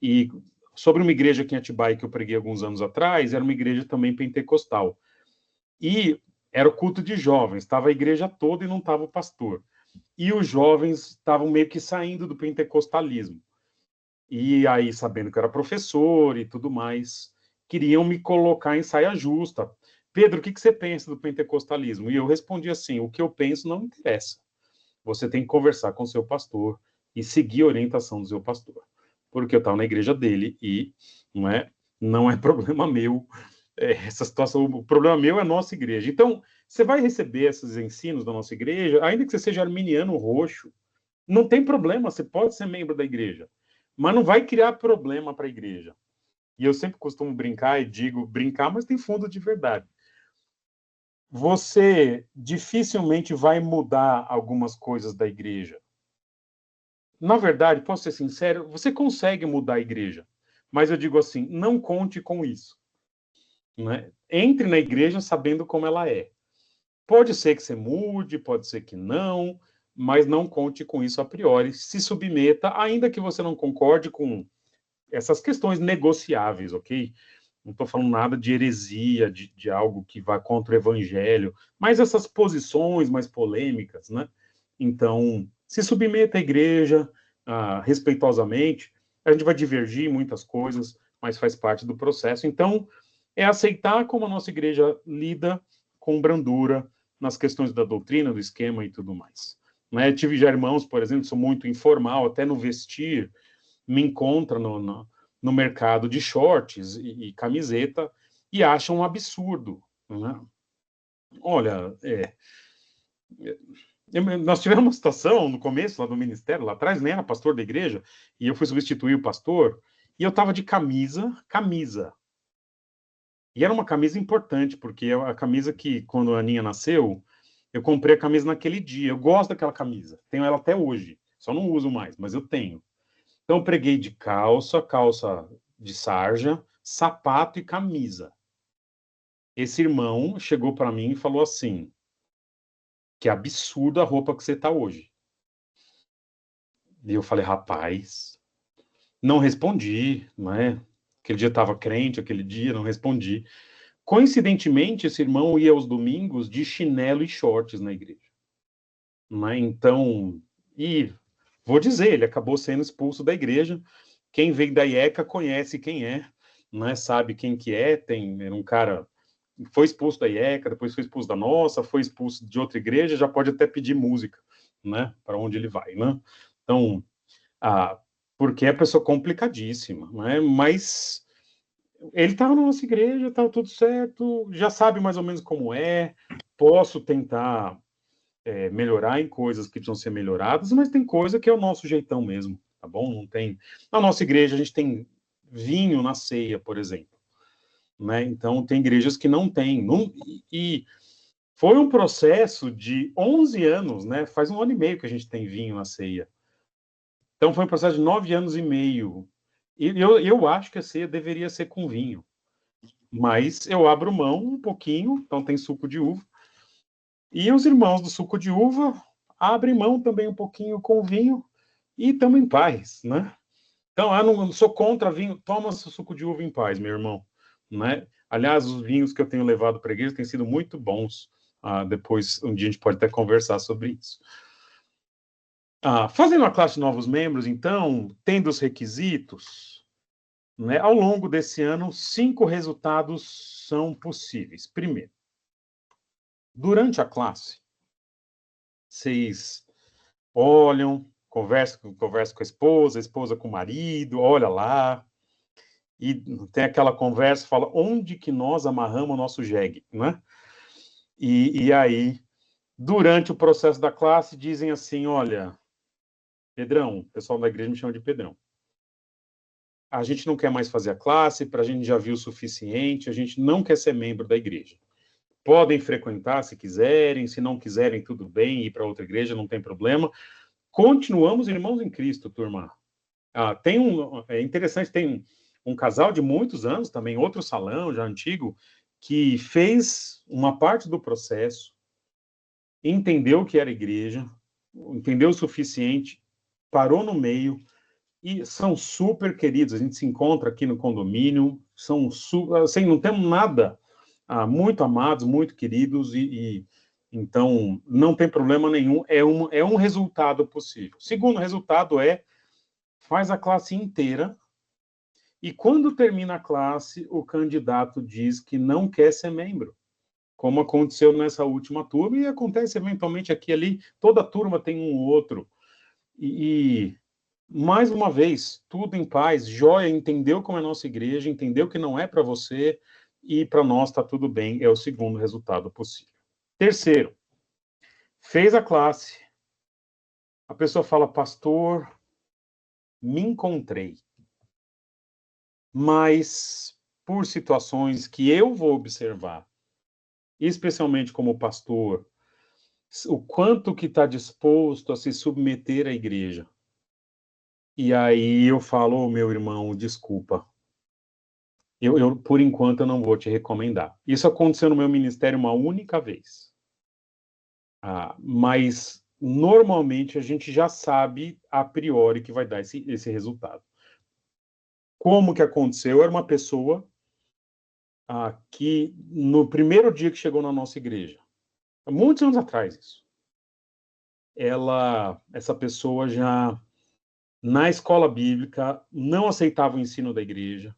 Speaker 1: e sobre uma igreja aqui em Atibaia que eu preguei alguns anos atrás, era uma igreja também pentecostal. E era o culto de jovens, estava a igreja toda e não estava o pastor. E os jovens estavam meio que saindo do pentecostalismo. E aí, sabendo que eu era professor e tudo mais, queriam me colocar em saia justa. Pedro, o que você pensa do pentecostalismo? E eu respondi assim, o que eu penso não interessa. Você tem que conversar com o seu pastor e seguir a orientação do seu pastor. Porque eu estava na igreja dele e não é problema meu essa situação. O problema meu é a nossa igreja. Então, você vai receber esses ensinos da nossa igreja, ainda que você seja arminiano roxo, não tem problema, você pode ser membro da igreja, mas não vai criar problema para a igreja. E eu sempre costumo brincar e digo brincar, mas tem fundo de verdade. Você dificilmente vai mudar algumas coisas da igreja. Na verdade, posso ser sincero, você consegue mudar a igreja, mas eu digo assim, não conte com isso. Né? Entre na igreja sabendo como ela é. Pode ser que você mude, pode ser que não, mas não conte com isso a priori. Se submeta, ainda que você não concorde com essas questões negociáveis, ok? Não estou falando nada de heresia, de algo que vá contra o evangelho, mas essas posições mais polêmicas, né? Então, se submeta à igreja respeitosamente. A gente vai divergir em muitas coisas, mas faz parte do processo. Então, é aceitar como a nossa igreja lida com brandura nas questões da doutrina, do esquema e tudo mais. Né? Tive já irmãos, por exemplo, sou muito informal, até no vestir, me encontra no mercado de shorts e camiseta e acham um absurdo. Né? Olha, nós tivemos uma situação no começo, lá do ministério, lá atrás, nem era pastor da igreja, e eu fui substituir o pastor, e eu estava de camisa. E era uma camisa importante, porque é a camisa que, quando a Aninha nasceu, eu comprei a camisa naquele dia. Eu gosto daquela camisa, tenho ela até hoje, só não uso mais, mas eu tenho. Então, eu preguei de calça de sarja, sapato e camisa. Esse irmão chegou para mim e falou assim, que absurda a roupa que você está hoje. E eu falei, rapaz, não respondi, não é? Aquele dia estava crente, aquele dia não respondi. Coincidentemente, esse irmão ia aos domingos de chinelo e shorts na igreja. Não é? Então, e vou dizer, ele acabou sendo expulso da igreja. Quem vem da IECA conhece quem é, não é? Sabe quem que é, era um cara, foi expulso da IECA, depois foi expulso da nossa, foi expulso de outra igreja, já pode até pedir música, né? Para onde ele vai, né? Então, porque é pessoa complicadíssima, né? Mas ele estava na nossa igreja, estava tudo certo, já sabe mais ou menos como é, posso tentar melhorar em coisas que precisam ser melhoradas, mas tem coisa que é o nosso jeitão mesmo, tá bom? Não tem... Na nossa igreja a gente tem vinho na ceia, por exemplo, né? Então tem igrejas que não tem, e foi um processo de 11 anos, né? Faz 1 ano e meio que a gente tem vinho na ceia. Então foi um processo de 9 anos e meio. E eu acho que a ceia deveria ser com vinho. Mas eu abro mão um pouquinho, então tem suco de uva. E os irmãos do suco de uva abrem mão também um pouquinho com o vinho e estamos em paz, né? Então, eu não sou contra vinho, toma seu suco de uva em paz, meu irmão, né? Aliás, os vinhos que eu tenho levado para a igreja têm sido muito bons. Depois, um dia a gente pode até conversar sobre isso. Fazendo a classe de novos membros, então, tendo os requisitos, né, ao longo desse ano, 5 resultados são possíveis. Primeiro, durante a classe, vocês olham, conversam com a esposa com o marido, olha lá, e tem aquela conversa, fala, onde que nós amarramos o nosso jegue, né? E aí, durante o processo da classe, dizem assim, olha, Pedrão, o pessoal da igreja me chama de Pedrão. a gente não quer mais fazer a classe, para a gente já viu o suficiente, a gente não quer ser membro da igreja. Podem frequentar se quiserem, se não quiserem, tudo bem, ir para outra igreja, não tem problema. Continuamos irmãos em Cristo, turma. É interessante, tem um casal de muitos anos, também outro salão, já antigo, que fez uma parte do processo, entendeu o que era igreja, entendeu o suficiente, parou no meio, e são super queridos. A gente se encontra aqui no condomínio, são assim, não temos nada, muito amados, muito queridos, então não tem problema nenhum, é um resultado possível. Segundo resultado faz a classe inteira, e quando termina a classe, o candidato diz que não quer ser membro, como aconteceu nessa última turma, e acontece eventualmente aqui e ali, toda turma tem um ou outro. Mais uma vez, tudo em paz, joia, entendeu como é a nossa igreja, entendeu que não é para você, e para nós está tudo bem, é o segundo resultado possível. Terceiro, fez a classe, a pessoa fala, pastor, me encontrei, mas por situações que eu vou observar, especialmente como pastor, o quanto que está disposto a se submeter à igreja. E aí eu falo, meu irmão, desculpa, por enquanto, eu não vou te recomendar. Isso aconteceu no meu ministério uma única vez. Mas, normalmente, a gente já sabe, a priori, que vai dar esse resultado. Como que aconteceu? Era uma pessoa que, no primeiro dia que chegou na nossa igreja, há muitos anos atrás, isso, essa pessoa já, na escola bíblica, não aceitava o ensino da igreja,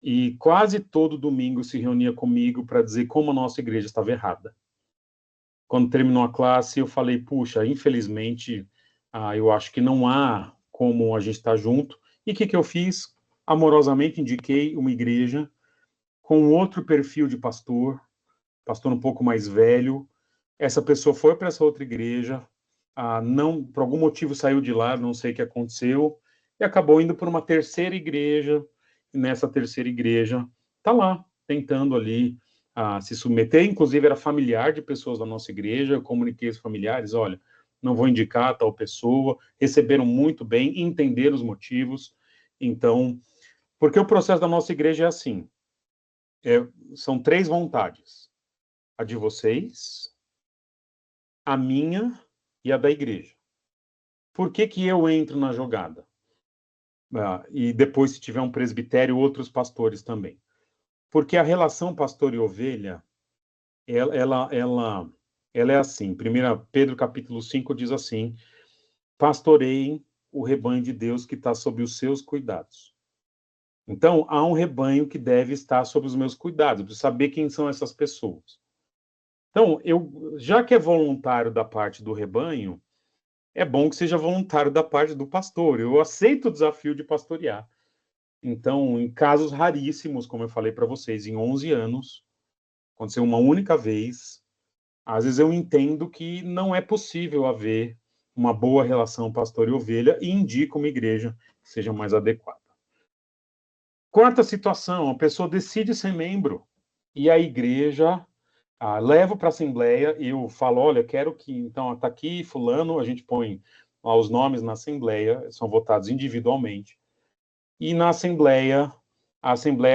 Speaker 1: e quase todo domingo se reunia comigo para dizer como a nossa igreja estava errada. Quando terminou a classe, eu falei, puxa, infelizmente, eu acho que não há como a gente estar junto. E o que eu fiz? Amorosamente indiquei uma igreja com outro perfil de pastor um pouco mais velho. Essa pessoa foi para essa outra igreja, não, por algum motivo saiu de lá, não sei o que aconteceu, e acabou indo para uma terceira igreja, e nessa terceira igreja está lá, tentando ali se submeter, inclusive era familiar de pessoas da nossa igreja, eu comuniquei aos familiares, olha, não vou indicar tal pessoa, receberam muito bem, entenderam os motivos, então, porque o processo da nossa igreja é assim, são 3 vontades, a de vocês, a minha e a da igreja. Por que que eu entro na jogada? E depois, se tiver um presbitério, outros pastores também. Porque a relação pastor e ovelha, ela é assim. 1 Pedro capítulo 5 diz assim, pastoreiem o rebanho de Deus que está sob os seus cuidados. Então, há um rebanho que deve estar sob os meus cuidados, eu preciso saber quem são essas pessoas. Então, já que é voluntário da parte do rebanho, é bom que seja voluntário da parte do pastor. Eu aceito o desafio de pastorear. Então, em casos raríssimos, como eu falei para vocês, em 11 anos, aconteceu uma única vez, às vezes eu entendo que não é possível haver uma boa relação pastor e ovelha e indico uma igreja que seja mais adequada. Quarta situação, a pessoa decide ser membro e a igreja leva para a assembleia e eu falo, olha, quero que, então, está aqui fulano, a gente põe os nomes na assembleia, são votados individualmente, e na assembleia,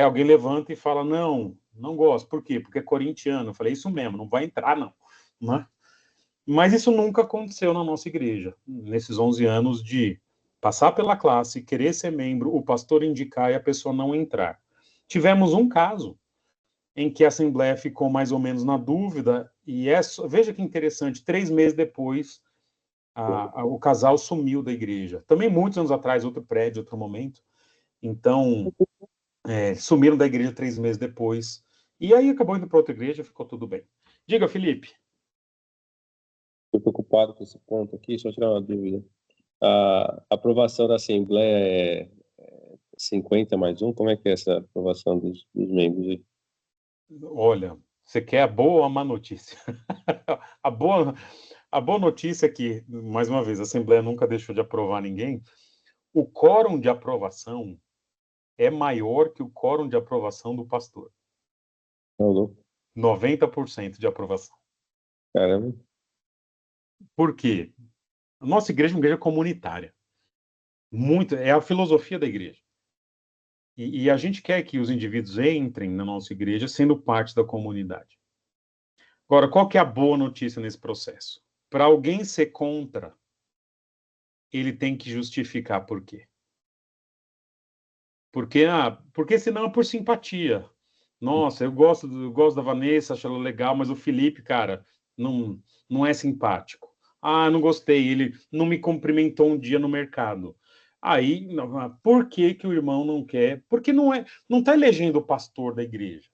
Speaker 1: alguém levanta e fala, não gosto, por quê? Porque é corintiano. Eu falei, isso mesmo, não vai entrar, não. Né? Mas isso nunca aconteceu na nossa igreja, nesses 11 anos de passar pela classe, querer ser membro, o pastor indicar e a pessoa não entrar. Tivemos um caso em que a Assembleia ficou mais ou menos na dúvida, e veja que interessante, 3 meses depois, o casal sumiu da igreja. Também muitos anos atrás, outro prédio, outro momento. Então, sumiram da igreja 3 meses depois. E aí acabou indo para outra igreja, ficou tudo bem. Diga, Felipe.
Speaker 5: Estou preocupado com esse ponto aqui, só tirar uma dúvida. A aprovação da Assembleia é 50 mais 1? Como é que é essa aprovação dos membros aí?
Speaker 1: Olha, você quer a boa ou a má notícia? a boa notícia é que, mais uma vez, a Assembleia nunca deixou de aprovar ninguém. O quórum de aprovação é maior que o quórum de aprovação do pastor.
Speaker 5: Tá louco.
Speaker 1: 90% de aprovação.
Speaker 5: Caramba.
Speaker 1: Por quê? A nossa igreja é uma igreja comunitária. É a filosofia da igreja. E a gente quer que os indivíduos entrem na nossa igreja sendo parte da comunidade. Agora, qual que é a boa notícia nesse processo? Para alguém ser contra, ele tem que justificar por quê. Porque senão é por simpatia. Nossa, eu gosto da Vanessa, acho ela legal, mas o Felipe, cara, não é simpático. Ah, não gostei, ele não me cumprimentou um dia no mercado. Aí, por que que o irmão não quer? Porque não está elegendo o pastor da igreja.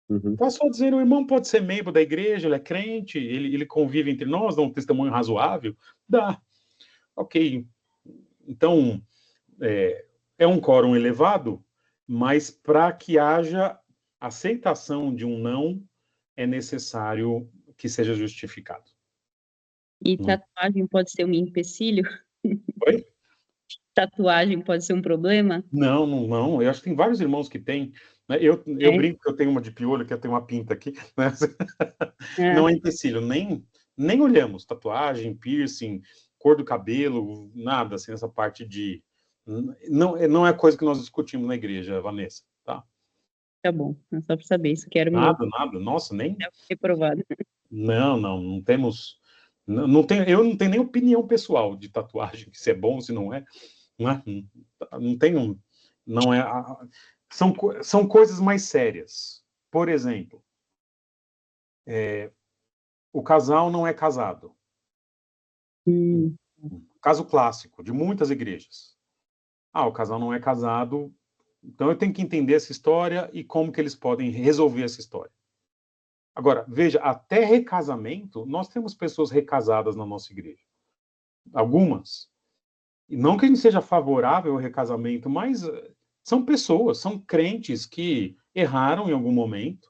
Speaker 5: Uhum.
Speaker 1: Está só dizendo, o irmão pode ser membro da igreja, ele é crente, ele convive entre nós, dá um testemunho razoável. Dá. Ok. Então, é um quórum elevado, mas para que haja aceitação de um não, é necessário que seja justificado.
Speaker 6: E tatuagem pode ser um empecilho?
Speaker 1: Oi?
Speaker 6: Tatuagem pode ser um problema?
Speaker 1: Não. Eu acho que tem vários irmãos que têm. Né? Eu brinco que eu tenho uma de piolho, que eu tenho uma pinta aqui. Né? Não é empecilho, nem olhamos. Tatuagem, piercing, cor do cabelo, nada, assim, essa parte de... Não é coisa que nós discutimos na igreja, Vanessa, tá?
Speaker 6: Tá bom, é só para saber isso. Quero
Speaker 1: Nada. Nossa, nem...
Speaker 6: reprovado.
Speaker 1: Não temos... eu não tenho nem opinião pessoal de tatuagem, se é bom, se não é. Não tenho... Não é... São coisas mais sérias. Por exemplo, o casal não é casado. Caso clássico, de muitas igrejas. O casal não é casado, então eu tenho que entender essa história e como que eles podem resolver essa história. Agora, veja, até recasamento, nós temos pessoas recasadas na nossa igreja. Algumas. E não que a gente seja favorável ao recasamento, mas são pessoas, são crentes que erraram em algum momento,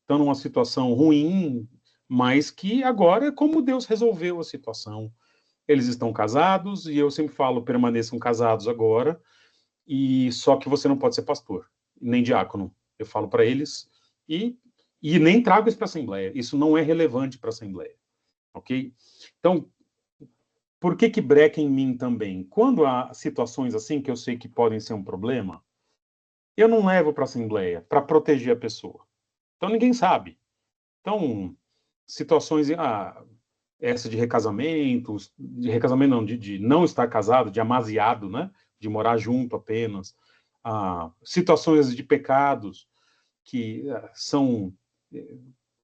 Speaker 1: estão numa situação ruim, mas que agora é como Deus resolveu a situação. Eles estão casados, e eu sempre falo, permaneçam casados agora, e só que você não pode ser pastor, nem diácono. Eu falo para eles, e nem trago isso para a Assembleia. Isso não é relevante para a Assembleia. Ok? Então, por que breca em mim também? Quando há situações assim, que eu sei que podem ser um problema, eu não levo para a Assembleia para proteger a pessoa. Então, ninguém sabe. Então, situações... essa de recasamento não, de não estar casado, de amasiado, né? De morar junto apenas. Situações de pecados que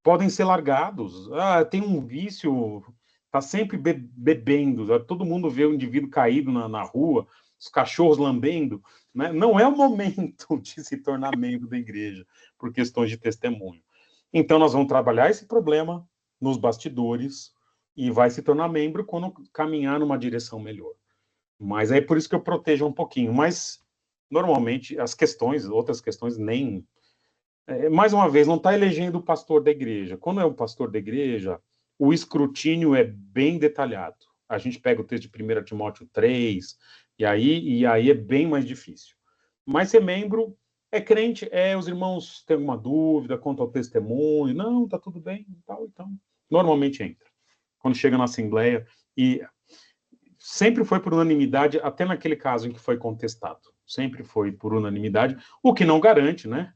Speaker 1: podem ser largados. Tem um vício, está sempre bebendo, todo mundo vê o indivíduo caído na rua, os cachorros lambendo, né? Não é o momento de se tornar membro da igreja, por questões de testemunho. Então, nós vamos trabalhar esse problema nos bastidores, e vai se tornar membro quando caminhar numa direção melhor. Mas é por isso que eu protejo um pouquinho. Mas, normalmente, outras questões, nem... mais uma vez, não está elegendo o pastor da igreja. Quando é o pastor da igreja, o escrutínio é bem detalhado. A gente pega o texto de 1 Timóteo 3, e aí é bem mais difícil. Mas ser membro é crente, os irmãos têm alguma dúvida quanto ao testemunho, não, está tudo bem, então, normalmente entra. Quando chega na Assembleia, e sempre foi por unanimidade, até naquele caso em que foi contestado. Sempre foi por unanimidade, o que não garante, né?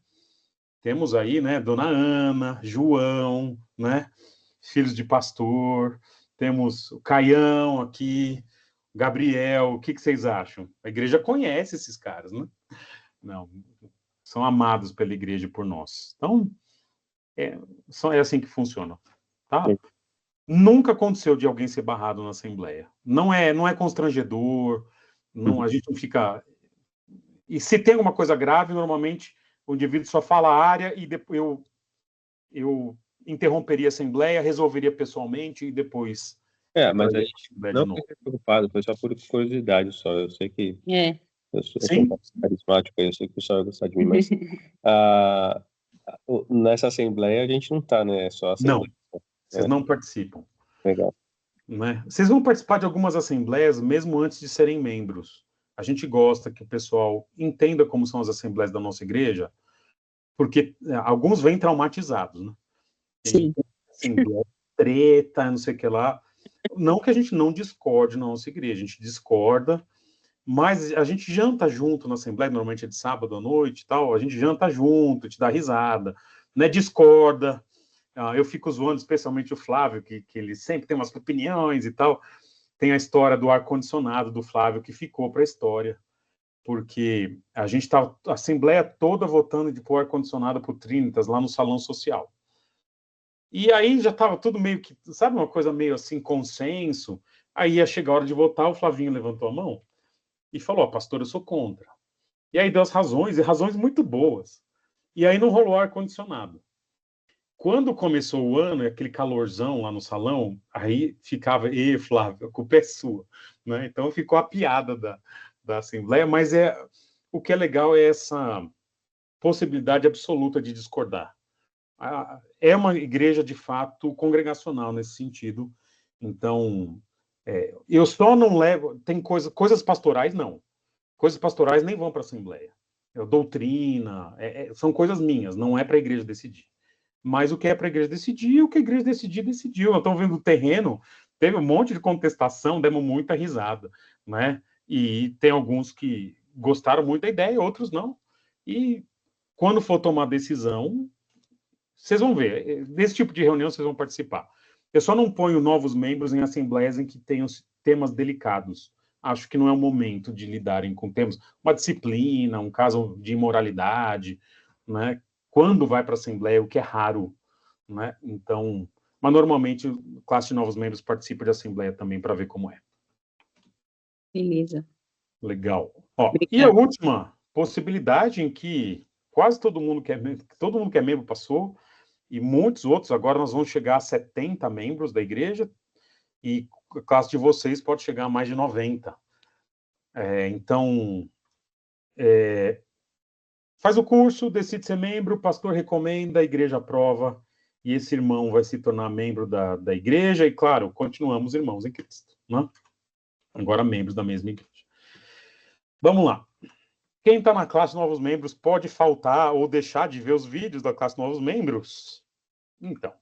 Speaker 1: Temos aí, né, Dona Ana, João, né, filhos de pastor, temos o Caião aqui, Gabriel, o que vocês acham? A igreja conhece esses caras, né? Não, são amados pela igreja e por nós. Então, é assim que funciona, tá? Nunca aconteceu de alguém ser barrado na Assembleia. Não é constrangedor, a gente não fica... E se tem alguma coisa grave, normalmente o indivíduo só fala a área e depois eu interromperia a Assembleia, resolveria pessoalmente e depois...
Speaker 5: mas a gente não fica preocupado, foi só por curiosidade só. Eu sei que eu sou carismático, eu sei que o senhor vai gostar de mim, mas nessa Assembleia a gente não está, né? É só Assembleia.
Speaker 1: Não. Vocês não participam.
Speaker 5: Legal.
Speaker 1: Né? Vocês vão participar de algumas assembleias mesmo antes de serem membros. A gente gosta que o pessoal entenda como são as assembleias da nossa igreja, porque alguns vêm traumatizados, né?
Speaker 6: Sim.
Speaker 1: Assembleia, treta, não sei o que lá. Não que a gente não discorde na nossa igreja, a gente discorda, mas a gente janta junto na assembleia, normalmente é de sábado à noite e tal, a gente janta junto, te dá risada, né? Discorda. Eu fico zoando, especialmente o Flávio, que ele sempre tem umas opiniões e tal. Tem a história do ar-condicionado do Flávio, que ficou para a história, porque a gente estava, a assembleia toda votando de pôr ar-condicionado para o Trinitas, lá no salão social. E aí já estava tudo meio que, sabe, uma coisa meio assim, consenso. Aí ia chegar a hora de votar, o Flavinho levantou a mão e falou, pastor, eu sou contra. E aí deu as razões, e razões muito boas. E aí não rolou ar-condicionado. Quando começou o ano, e aquele calorzão lá no salão, aí ficava, Flávio, a culpa é sua. Né? Então ficou a piada da Assembleia, mas o que é legal é essa possibilidade absoluta de discordar. É uma igreja, de fato, congregacional nesse sentido. Então, eu só não levo... Tem coisas pastorais, não. Coisas pastorais nem vão para a Assembleia. Doutrina, são coisas minhas, não é para a igreja decidir. Mas o que é para a igreja decidir, o que a igreja decidiu. Nós estamos vendo o terreno, teve um monte de contestação, demos muita risada, né? E tem alguns que gostaram muito da ideia, outros não. E quando for tomar decisão, vocês vão ver. Desse tipo de reunião vocês vão participar. Eu só não ponho novos membros em assembleias em que tenham temas delicados. Acho que não é o momento de lidarem com temas. Uma disciplina, um caso de imoralidade, né? Quando vai para a Assembleia, o que é raro, né? Então, mas normalmente a classe de novos membros participa de Assembleia também para ver como é.
Speaker 6: Beleza.
Speaker 1: Legal. E a última possibilidade em que quase todo mundo que é membro passou, e muitos outros, agora nós vamos chegar a 70 membros da igreja, e a classe de vocês pode chegar a mais de 90. Então, faz o curso, decide ser membro, o pastor recomenda, a igreja aprova, e esse irmão vai se tornar membro da igreja, e claro, continuamos irmãos em Cristo, né? Agora membros da mesma igreja. Vamos lá. Quem está na classe Novos Membros pode faltar ou deixar de ver os vídeos da classe Novos Membros? Então,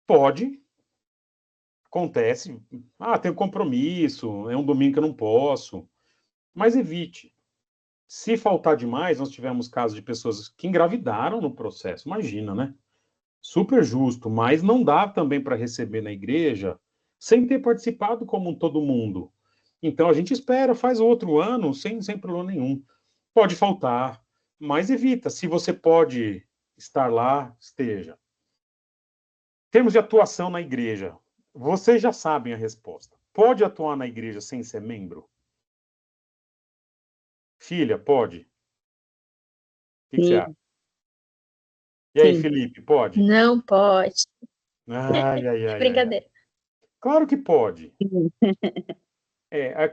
Speaker 1: pode. Acontece. Tem compromisso, é um domingo que eu não posso. Mas evite. Se faltar demais, nós tivemos casos de pessoas que engravidaram no processo. Imagina, né? Super justo, mas não dá também para receber na igreja sem ter participado como todo mundo. Então a gente espera, faz outro ano sem problema nenhum. Pode faltar, mas evita. Se você pode estar lá, esteja. Em termos de atuação na igreja, vocês já sabem a resposta. Pode atuar na igreja sem ser membro? Filha, pode? O que você acha? E aí, Felipe, pode?
Speaker 4: Não pode.
Speaker 1: Ai.
Speaker 4: Brincadeira.
Speaker 1: Claro que pode.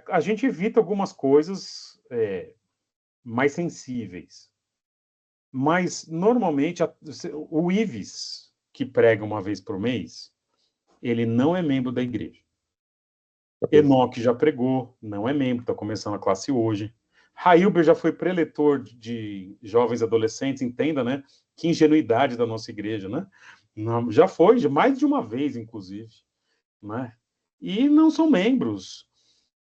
Speaker 1: A gente evita algumas coisas mais sensíveis. Mas, normalmente, o Ives, que prega uma vez por mês, ele não é membro da igreja. Enoque já pregou, não é membro, está começando a classe hoje. Railber já foi preletor de jovens adolescentes, entenda, né? Que ingenuidade da nossa igreja, né? Já foi, mais de uma vez, inclusive. Né? E não são membros.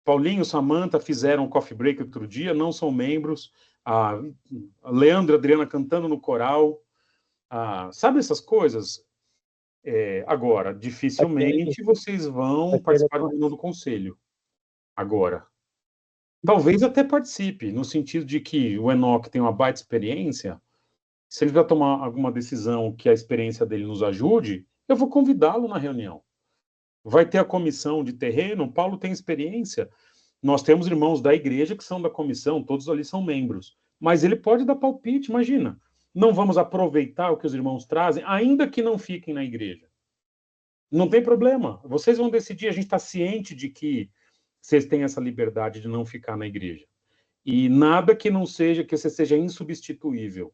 Speaker 1: Paulinho, Samantha fizeram um coffee break outro dia, não são membros. A Leandro e Adriana cantando no coral. Sabe essas coisas? Agora, dificilmente vocês vão participar da reunião do conselho. Agora, talvez até participe, no sentido de que o Enoque tem uma baita experiência. Se ele vai tomar alguma decisão que a experiência dele nos ajude, eu vou convidá-lo na reunião. Vai ter a comissão de terreno, Paulo tem experiência. Nós temos irmãos da igreja que são da comissão, todos ali são membros. Mas ele pode dar palpite, imagina. Não vamos aproveitar o que os irmãos trazem, ainda que não fiquem na igreja. Não tem problema. Vocês vão decidir, a gente está ciente de que vocês têm essa liberdade de não ficar na igreja. E nada que não seja, que você seja insubstituível.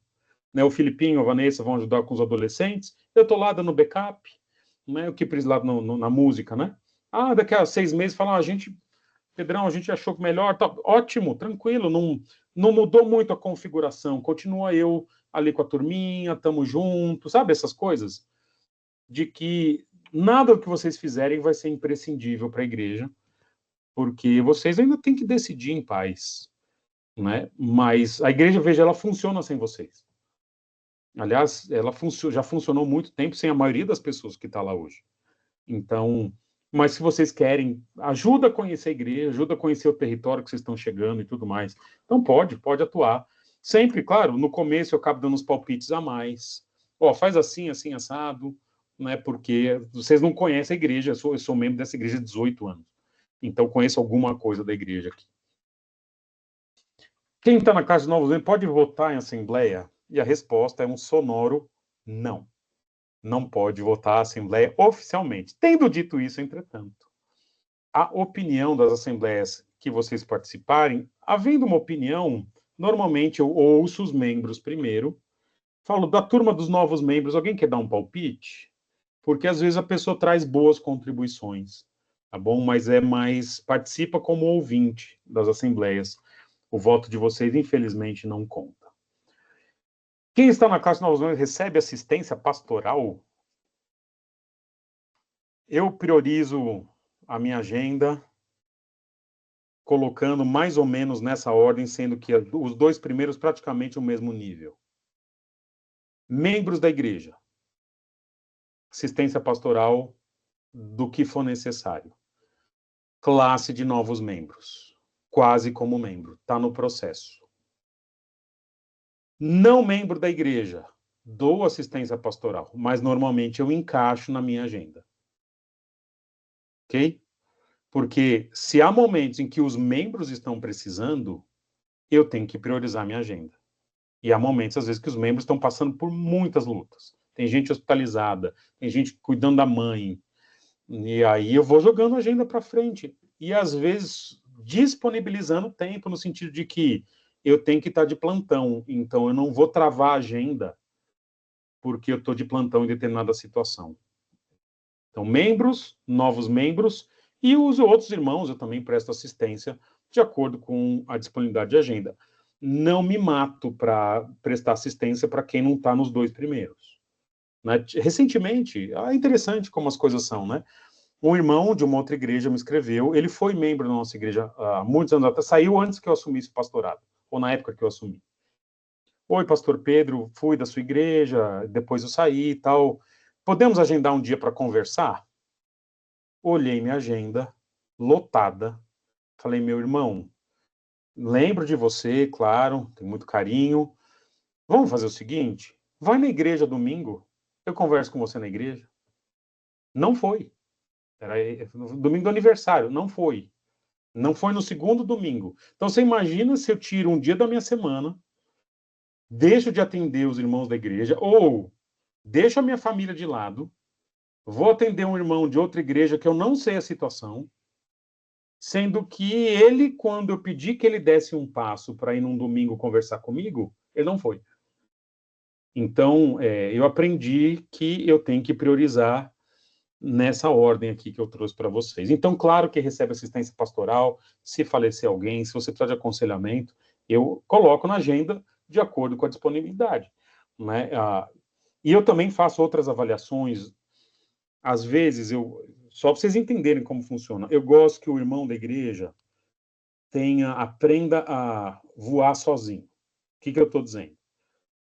Speaker 1: Né? O Filipinho, a Vanessa vão ajudar com os adolescentes. Eu estou lá dando backup. Né? O Kipris lá na música, né? Daqui a 6 meses fala, a gente Pedrão, a gente achou que melhor, tá ótimo, tranquilo, não mudou muito a configuração, continua eu ali com a turminha, tamo junto, sabe essas coisas? De que nada do que vocês fizerem vai ser imprescindível para a igreja, porque vocês ainda têm que decidir em paz, né? Mas a igreja, veja, ela funciona sem vocês. Aliás, ela já funcionou muito tempo sem a maioria das pessoas que está lá hoje. Então, mas se vocês querem, ajuda a conhecer a igreja, ajuda a conhecer o território que vocês estão chegando e tudo mais. Então pode atuar. Sempre, claro, no começo eu acabo dando uns palpites a mais. Ó, faz assim, assim, assado, né? Porque vocês não conhecem a igreja, eu sou membro dessa igreja há 18 anos. Então conheço alguma coisa da igreja aqui. Quem está na Casa de Novos Membros pode votar em assembleia? E a resposta é um sonoro não. Não pode votar a Assembleia oficialmente. Tendo dito isso, entretanto, a opinião das assembleias que vocês participarem, havendo uma opinião, normalmente eu ouço os membros primeiro, falo da turma dos novos membros, alguém quer dar um palpite? Porque às vezes a pessoa traz boas contribuições, tá bom? Mas participa como ouvinte das assembleias. O voto de vocês, infelizmente, não conta. Quem está na classe de novos membros recebe assistência pastoral? Eu priorizo a minha agenda, colocando mais ou menos nessa ordem, sendo que os dois primeiros praticamente o mesmo nível. Membros da igreja. Assistência pastoral do que for necessário. Classe de novos membros. Quase como membro. Está no processo. Não membro da igreja. Dou assistência pastoral, mas normalmente eu encaixo na minha agenda. Ok? Porque se há momentos em que os membros estão precisando, eu tenho que priorizar minha agenda. E há momentos, às vezes, que os membros estão passando por muitas lutas. Tem gente hospitalizada, tem gente cuidando da mãe. E aí eu vou jogando a agenda para frente. E, às vezes, disponibilizando tempo, no sentido de que eu tenho que estar de plantão. Então, eu não vou travar a agenda porque eu estou de plantão em determinada situação. Então, membros, novos membros, e os outros irmãos eu também presto assistência de acordo com a disponibilidade de agenda. Não me mato para prestar assistência para quem não está nos dois primeiros. Né? Recentemente, é interessante como as coisas são, né? Um irmão de uma outra igreja me escreveu, ele foi membro da nossa igreja há muitos anos atrás, saiu antes que eu assumisse o pastorado, ou na época que eu assumi. Oi, pastor Pedro, fui da sua igreja, depois eu saí e tal. Podemos agendar um dia para conversar? Olhei minha agenda, lotada. Falei, meu irmão, lembro de você, claro, tenho muito carinho. Vamos fazer o seguinte? Vai na igreja domingo, eu converso com você na igreja. Não foi. Era no domingo do aniversário, não foi. Não foi no segundo domingo. Então, você imagina se eu tiro um dia da minha semana, deixo de atender os irmãos da igreja, ou deixo a minha família de lado, vou atender um irmão de outra igreja que eu não sei a situação, sendo que ele, quando eu pedi que ele desse um passo para ir num domingo conversar comigo, ele não foi. Então, eu aprendi que eu tenho que priorizar nessa ordem aqui que eu trouxe para vocês. Então, claro que recebe assistência pastoral, se falecer alguém, se você precisar de aconselhamento, eu coloco na agenda de acordo com a disponibilidade. Né? E eu também faço outras avaliações. Às vezes, só para vocês entenderem como funciona, eu gosto que o irmão da igreja aprenda a voar sozinho. O que eu estou dizendo?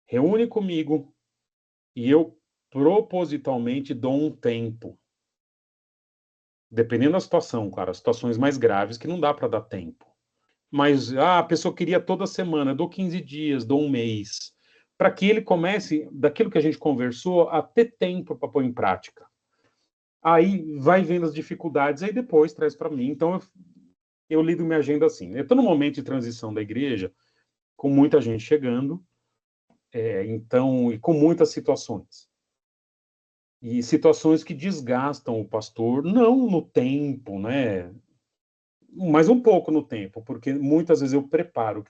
Speaker 1: Reúne comigo e eu propositalmente dou um tempo. Dependendo da situação, claro, as situações mais graves que não dá para dar tempo. Mas a pessoa queria toda semana, eu dou 15 dias, dou um mês, para que ele comece, daquilo que a gente conversou, a ter tempo para pôr em prática. Aí vai vendo as dificuldades, aí depois traz para mim. Então, eu lido minha agenda assim. Eu estou no momento de transição da igreja, com muita gente chegando, então, e com muitas situações. E situações que desgastam o pastor, não no tempo, né? Mas um pouco no tempo, porque muitas vezes eu preparo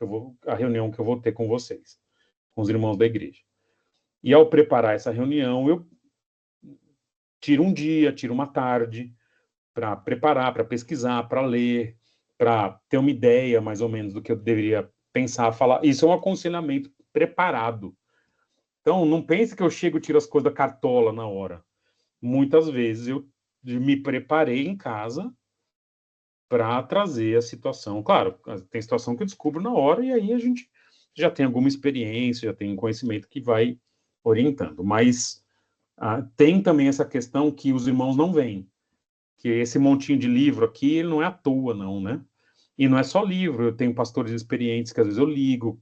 Speaker 1: a reunião que eu vou ter com vocês, com os irmãos da igreja. E ao preparar essa reunião, eu tiro um dia, tiro uma tarde para preparar, para pesquisar, para ler, para ter uma ideia, mais ou menos, do que eu deveria pensar, falar. Isso é um aconselhamento preparado. Então, não pense que eu chego e tiro as coisas da cartola na hora. Muitas vezes eu me preparei em casa para trazer a situação. Claro, tem situação que eu descubro na hora e aí a gente já tem alguma experiência, já tem um conhecimento que vai orientando. Mas tem também essa questão que os irmãos não veem, que esse montinho de livro aqui ele não é à toa, não, né? E não é só livro, eu tenho pastores experientes que às vezes eu ligo,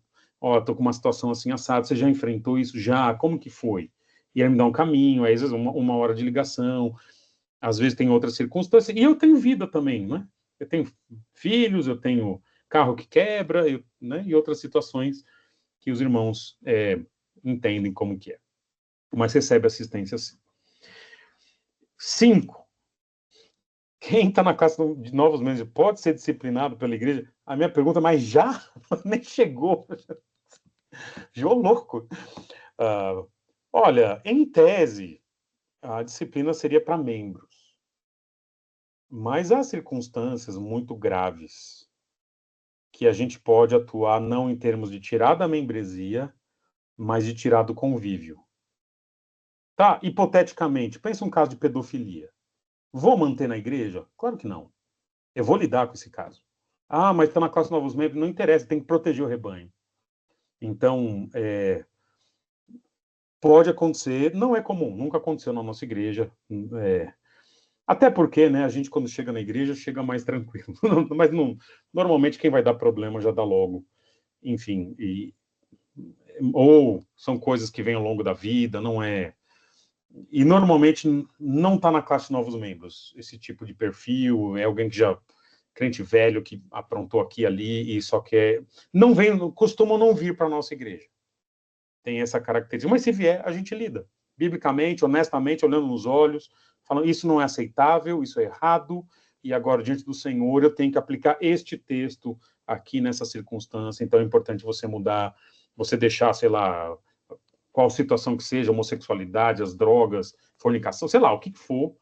Speaker 1: tô com uma situação assim assada, você já enfrentou isso? Já? Como que foi? E aí me dá um caminho, aí às vezes uma hora de ligação, às vezes tem outras circunstâncias, e eu tenho vida também, né? Eu tenho filhos, eu tenho carro que quebra, né? E outras situações que os irmãos entendem como que é. Mas recebe assistência sim. 5. Quem está na classe de novos membros pode ser disciplinado pela igreja? A minha pergunta, mas já? Nem chegou. Jô louco. Olha, em tese, a disciplina seria para membros. Mas há circunstâncias muito graves que a gente pode atuar não em termos de tirar da membresia, mas de tirar do convívio. Tá? Hipoteticamente, pensa um caso de pedofilia. Vou manter na igreja? Claro que não. Eu vou lidar com esse caso. Mas está na classe de novos membros, não interessa, tem que proteger o rebanho. Então, pode acontecer, não é comum, nunca aconteceu na nossa igreja. Até porque, né, a gente quando chega na igreja, chega mais tranquilo. Mas normalmente quem vai dar problema já dá logo. Enfim, ou são coisas que vêm ao longo da vida, não é... E normalmente não está na classe de novos membros, esse tipo de perfil, é alguém que já... crente velho que aprontou aqui e ali e só quer... Não vem, costumam não vir para a nossa igreja. Tem essa característica. Mas se vier, a gente lida. Biblicamente, honestamente, olhando nos olhos, falando, isso não é aceitável, isso é errado, e agora, diante do Senhor, eu tenho que aplicar este texto aqui nessa circunstância, então é importante você mudar, você deixar, sei lá, qual situação que seja, homossexualidade, as drogas, fornicação, sei lá, o que for,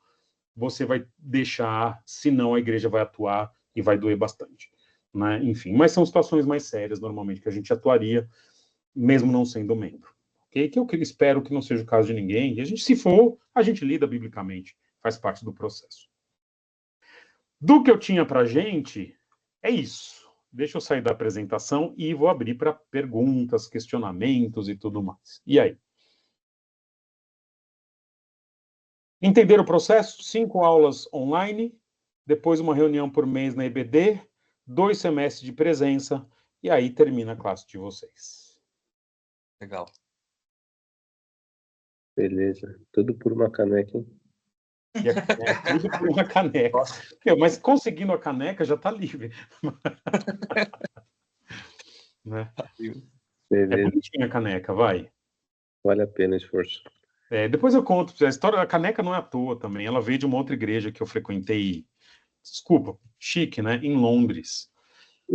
Speaker 1: você vai deixar, senão a igreja vai atuar e vai doer bastante. Né? Enfim, mas são situações mais sérias, normalmente, que a gente atuaria, mesmo não sendo membro. Okay? Que eu espero que não seja o caso de ninguém, e a gente, se for, a gente lida biblicamente, faz parte do processo. Do que eu tinha para a gente, é isso. Deixa eu sair da apresentação e vou abrir para perguntas, questionamentos e tudo mais. E aí? Entender o processo? 5 aulas online, depois uma reunião por mês na EBD, 2 semestres de presença, e aí termina a classe de vocês.
Speaker 7: Legal.
Speaker 5: Beleza. Tudo por uma caneca, hein?
Speaker 1: E tudo por uma caneca. Mas conseguindo a caneca já está livre. Né?
Speaker 5: Beleza.
Speaker 1: É bonitinha a caneca, vai.
Speaker 5: Vale a pena o esforço.
Speaker 1: Depois eu conto. A história da caneca não é à toa também. Ela veio de uma outra igreja que eu frequentei. Desculpa, chique, né? Em Londres.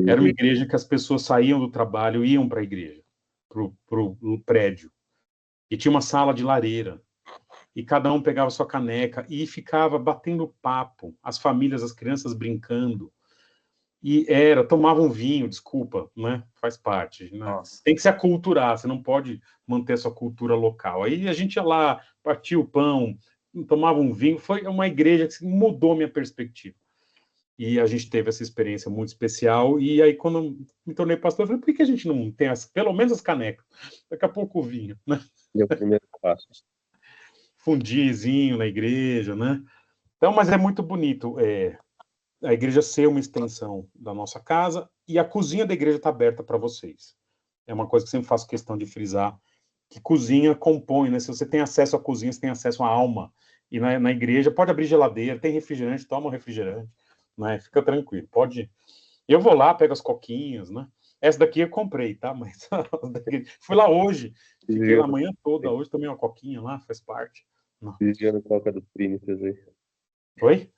Speaker 1: Era uma igreja que as pessoas saíam do trabalho e iam para a igreja, pro prédio. E tinha uma sala de lareira. E cada um pegava sua caneca e ficava batendo papo. As famílias, as crianças brincando. E tomavam vinho, desculpa, né? Faz parte. Né? Tem que se aculturar, você não pode manter a sua cultura local. Aí a gente ia lá, partia o pão, tomava um vinho. Foi uma igreja que mudou a minha perspectiva. E a gente teve essa experiência muito especial. E aí, quando eu me tornei pastor, eu falei, por que a gente não tem pelo menos as canecas? Daqui a pouco o vinho, né?
Speaker 5: Meu primeiro passo.
Speaker 1: Fundizinho na igreja, né? Então, mas é muito bonito a igreja ser uma extensão da nossa casa e a cozinha da igreja está aberta para vocês. É uma coisa que sempre faço questão de frisar, que cozinha compõe, né? Se você tem acesso à cozinha, você tem acesso à alma. E na igreja pode abrir geladeira, tem refrigerante, toma um refrigerante, né? Fica tranquilo, pode... Eu vou lá, pego as coquinhas, né? Essa daqui eu comprei, tá? Mas fui lá hoje, fiquei lá a manhã toda, hoje tomei uma coquinha lá, faz parte.
Speaker 5: Desviando coca do Trinitas aí.
Speaker 1: Oi?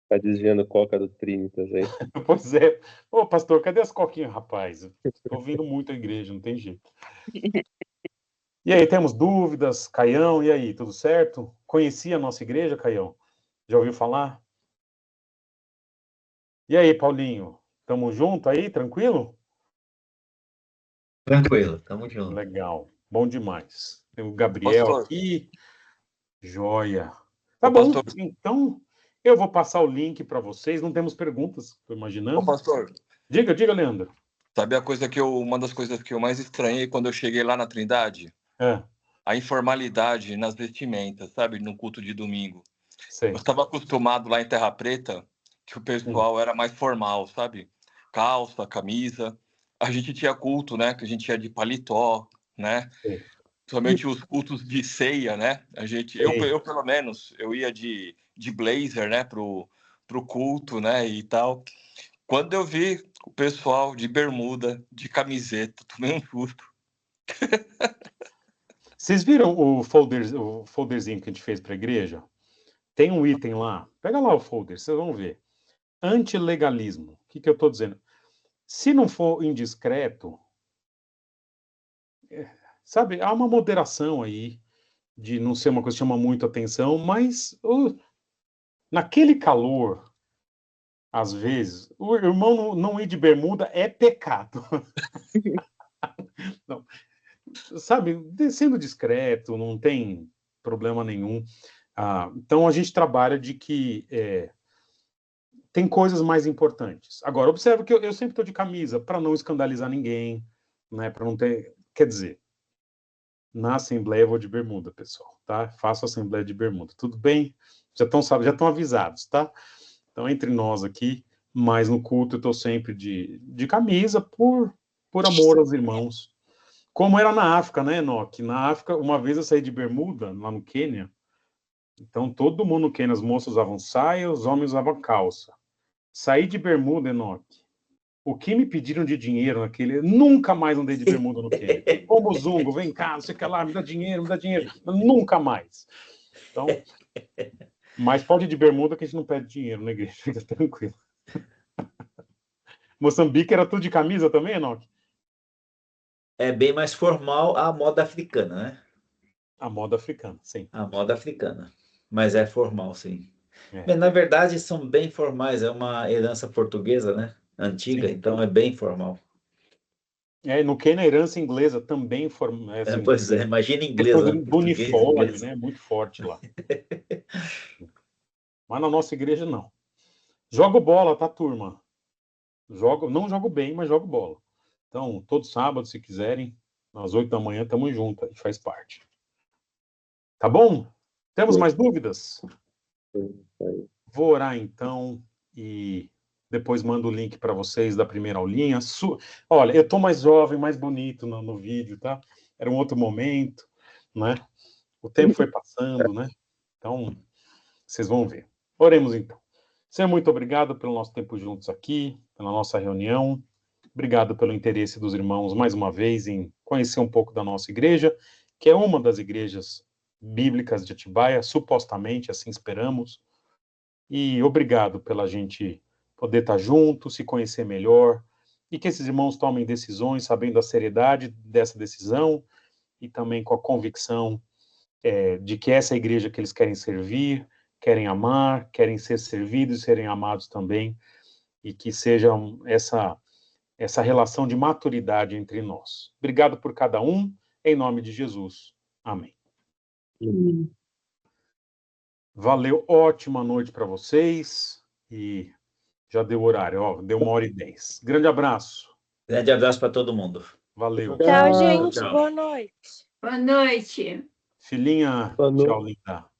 Speaker 5: Tá desviando coca do Trinitas aí.
Speaker 1: Pois é. Ô, pastor, cadê as coquinhas, rapaz? Estou vindo muito à igreja, não tem jeito. E aí, temos dúvidas? Caião, e aí, tudo certo? Conhecia a nossa igreja, Caião? Já ouviu falar? E aí, Paulinho? Tamo junto aí, tranquilo?
Speaker 2: Tranquilo, tamo junto.
Speaker 1: Legal, bom demais. Tem o Gabriel
Speaker 7: Pastor.
Speaker 1: aqui. Joia. Tá
Speaker 7: Ô,
Speaker 1: bom,
Speaker 7: pastor.
Speaker 1: então eu vou passar o link para vocês. Não temos perguntas, estou imaginando.
Speaker 7: Ô, pastor,
Speaker 1: Diga, Leandro.
Speaker 7: sabe uma das coisas que eu mais estranhei quando eu cheguei lá na Trindade?
Speaker 1: É,
Speaker 7: A informalidade nas vestimentas, sabe? No culto de domingo.
Speaker 1: sei.
Speaker 7: Eu estava acostumado lá em Terra Preta que o pessoal era mais formal, sabe? Calça, camisa. A gente tinha culto, né? Que a gente ia de paletó, né?
Speaker 1: Sei.
Speaker 7: Somente os cultos de ceia, né? Eu pelo menos, eu ia de blazer, né? Pro culto, né? E tal. Quando eu vi o pessoal de bermuda, de camiseta, tomei um susto.
Speaker 1: Vocês viram o folderzinho que a gente fez para a igreja? Tem um item lá. Pega lá o folder, vocês vão ver. Antilegalismo. O que eu estou dizendo? Se não for indiscreto, sabe, há uma moderação aí de não ser uma coisa que chama muito atenção, mas naquele calor, às vezes, o irmão não ir de bermuda é pecado. Não. Sabe, sendo discreto, não tem problema nenhum. Então, a gente trabalha de que tem coisas mais importantes. Agora, observa que eu sempre estou de camisa, para não escandalizar ninguém, né, para não ter... Quer dizer, na Assembleia eu vou de bermuda, pessoal, tá? Faço Assembleia de bermuda. Tudo bem? Já estão avisados, tá? Então, entre nós aqui, mas no culto eu estou sempre de camisa por amor aos irmãos. Como era na África, né, Enoque? Na África, uma vez eu saí de bermuda, lá no Quênia, então todo mundo no Quênia, as moças usavam saia, os homens usavam calça. Saí de bermuda, Enoque. O que me pediram de dinheiro naquele... Nunca mais andei de bermuda no Quênia. Como Zungo, vem cá, não sei o que lá, me dá dinheiro. Nunca mais. Então, mas pode ir de bermuda que a gente não pede dinheiro na igreja, fica tranquilo. Moçambique era tudo de camisa também, Enoque?
Speaker 2: É bem mais formal a moda africana, né?
Speaker 1: A moda africana, sim.
Speaker 2: A moda africana. Mas é formal, sim.
Speaker 1: É.
Speaker 2: Mas, na verdade, são bem formais. É uma herança portuguesa, né? Antiga,
Speaker 1: Sim.
Speaker 2: então é bem formal.
Speaker 1: No Quênia, a herança inglesa também assim,
Speaker 2: Pois é, imagina inglês,
Speaker 1: coisa
Speaker 2: né?
Speaker 1: do
Speaker 2: Português,
Speaker 1: uniforme,
Speaker 2: inglês.
Speaker 1: né? Muito forte lá. Mas na nossa igreja, não. Jogo bola, tá, turma? Não jogo bem, mas jogo bola. Então, todo sábado, se quiserem, às 8 da manhã, tamo junto, a gente faz parte. Tá bom? Temos mais dúvidas? Vou orar, então, e depois mando o link para vocês da primeira aulinha. Olha, eu tô mais jovem, mais bonito no vídeo, tá? Era um outro momento, né? O tempo foi passando, né? Então, vocês vão ver. Oremos, então. Senhor, muito obrigado pelo nosso tempo juntos aqui, pela nossa reunião. Obrigado pelo interesse dos irmãos, mais uma vez, em conhecer um pouco da nossa igreja, que é uma das igrejas bíblicas de Atibaia, supostamente, assim esperamos. E obrigado pela gente poder estar junto, se conhecer melhor, e que esses irmãos tomem decisões sabendo a seriedade dessa decisão e também com a convicção de que essa é a igreja que eles querem servir, querem amar, querem ser servidos e serem amados também, e que seja essa relação de maturidade entre nós. Obrigado por cada um, em nome de Jesus. Amém. Valeu, ótima noite para vocês, e já deu horário, ó, deu 1h10. Grande abraço.
Speaker 2: Grande abraço para todo mundo.
Speaker 1: Valeu.
Speaker 4: Tchau, gente.
Speaker 2: Tchau.
Speaker 4: Boa noite.
Speaker 8: Boa noite.
Speaker 1: Filhinha,
Speaker 3: Boa noite.
Speaker 1: tchau, linda.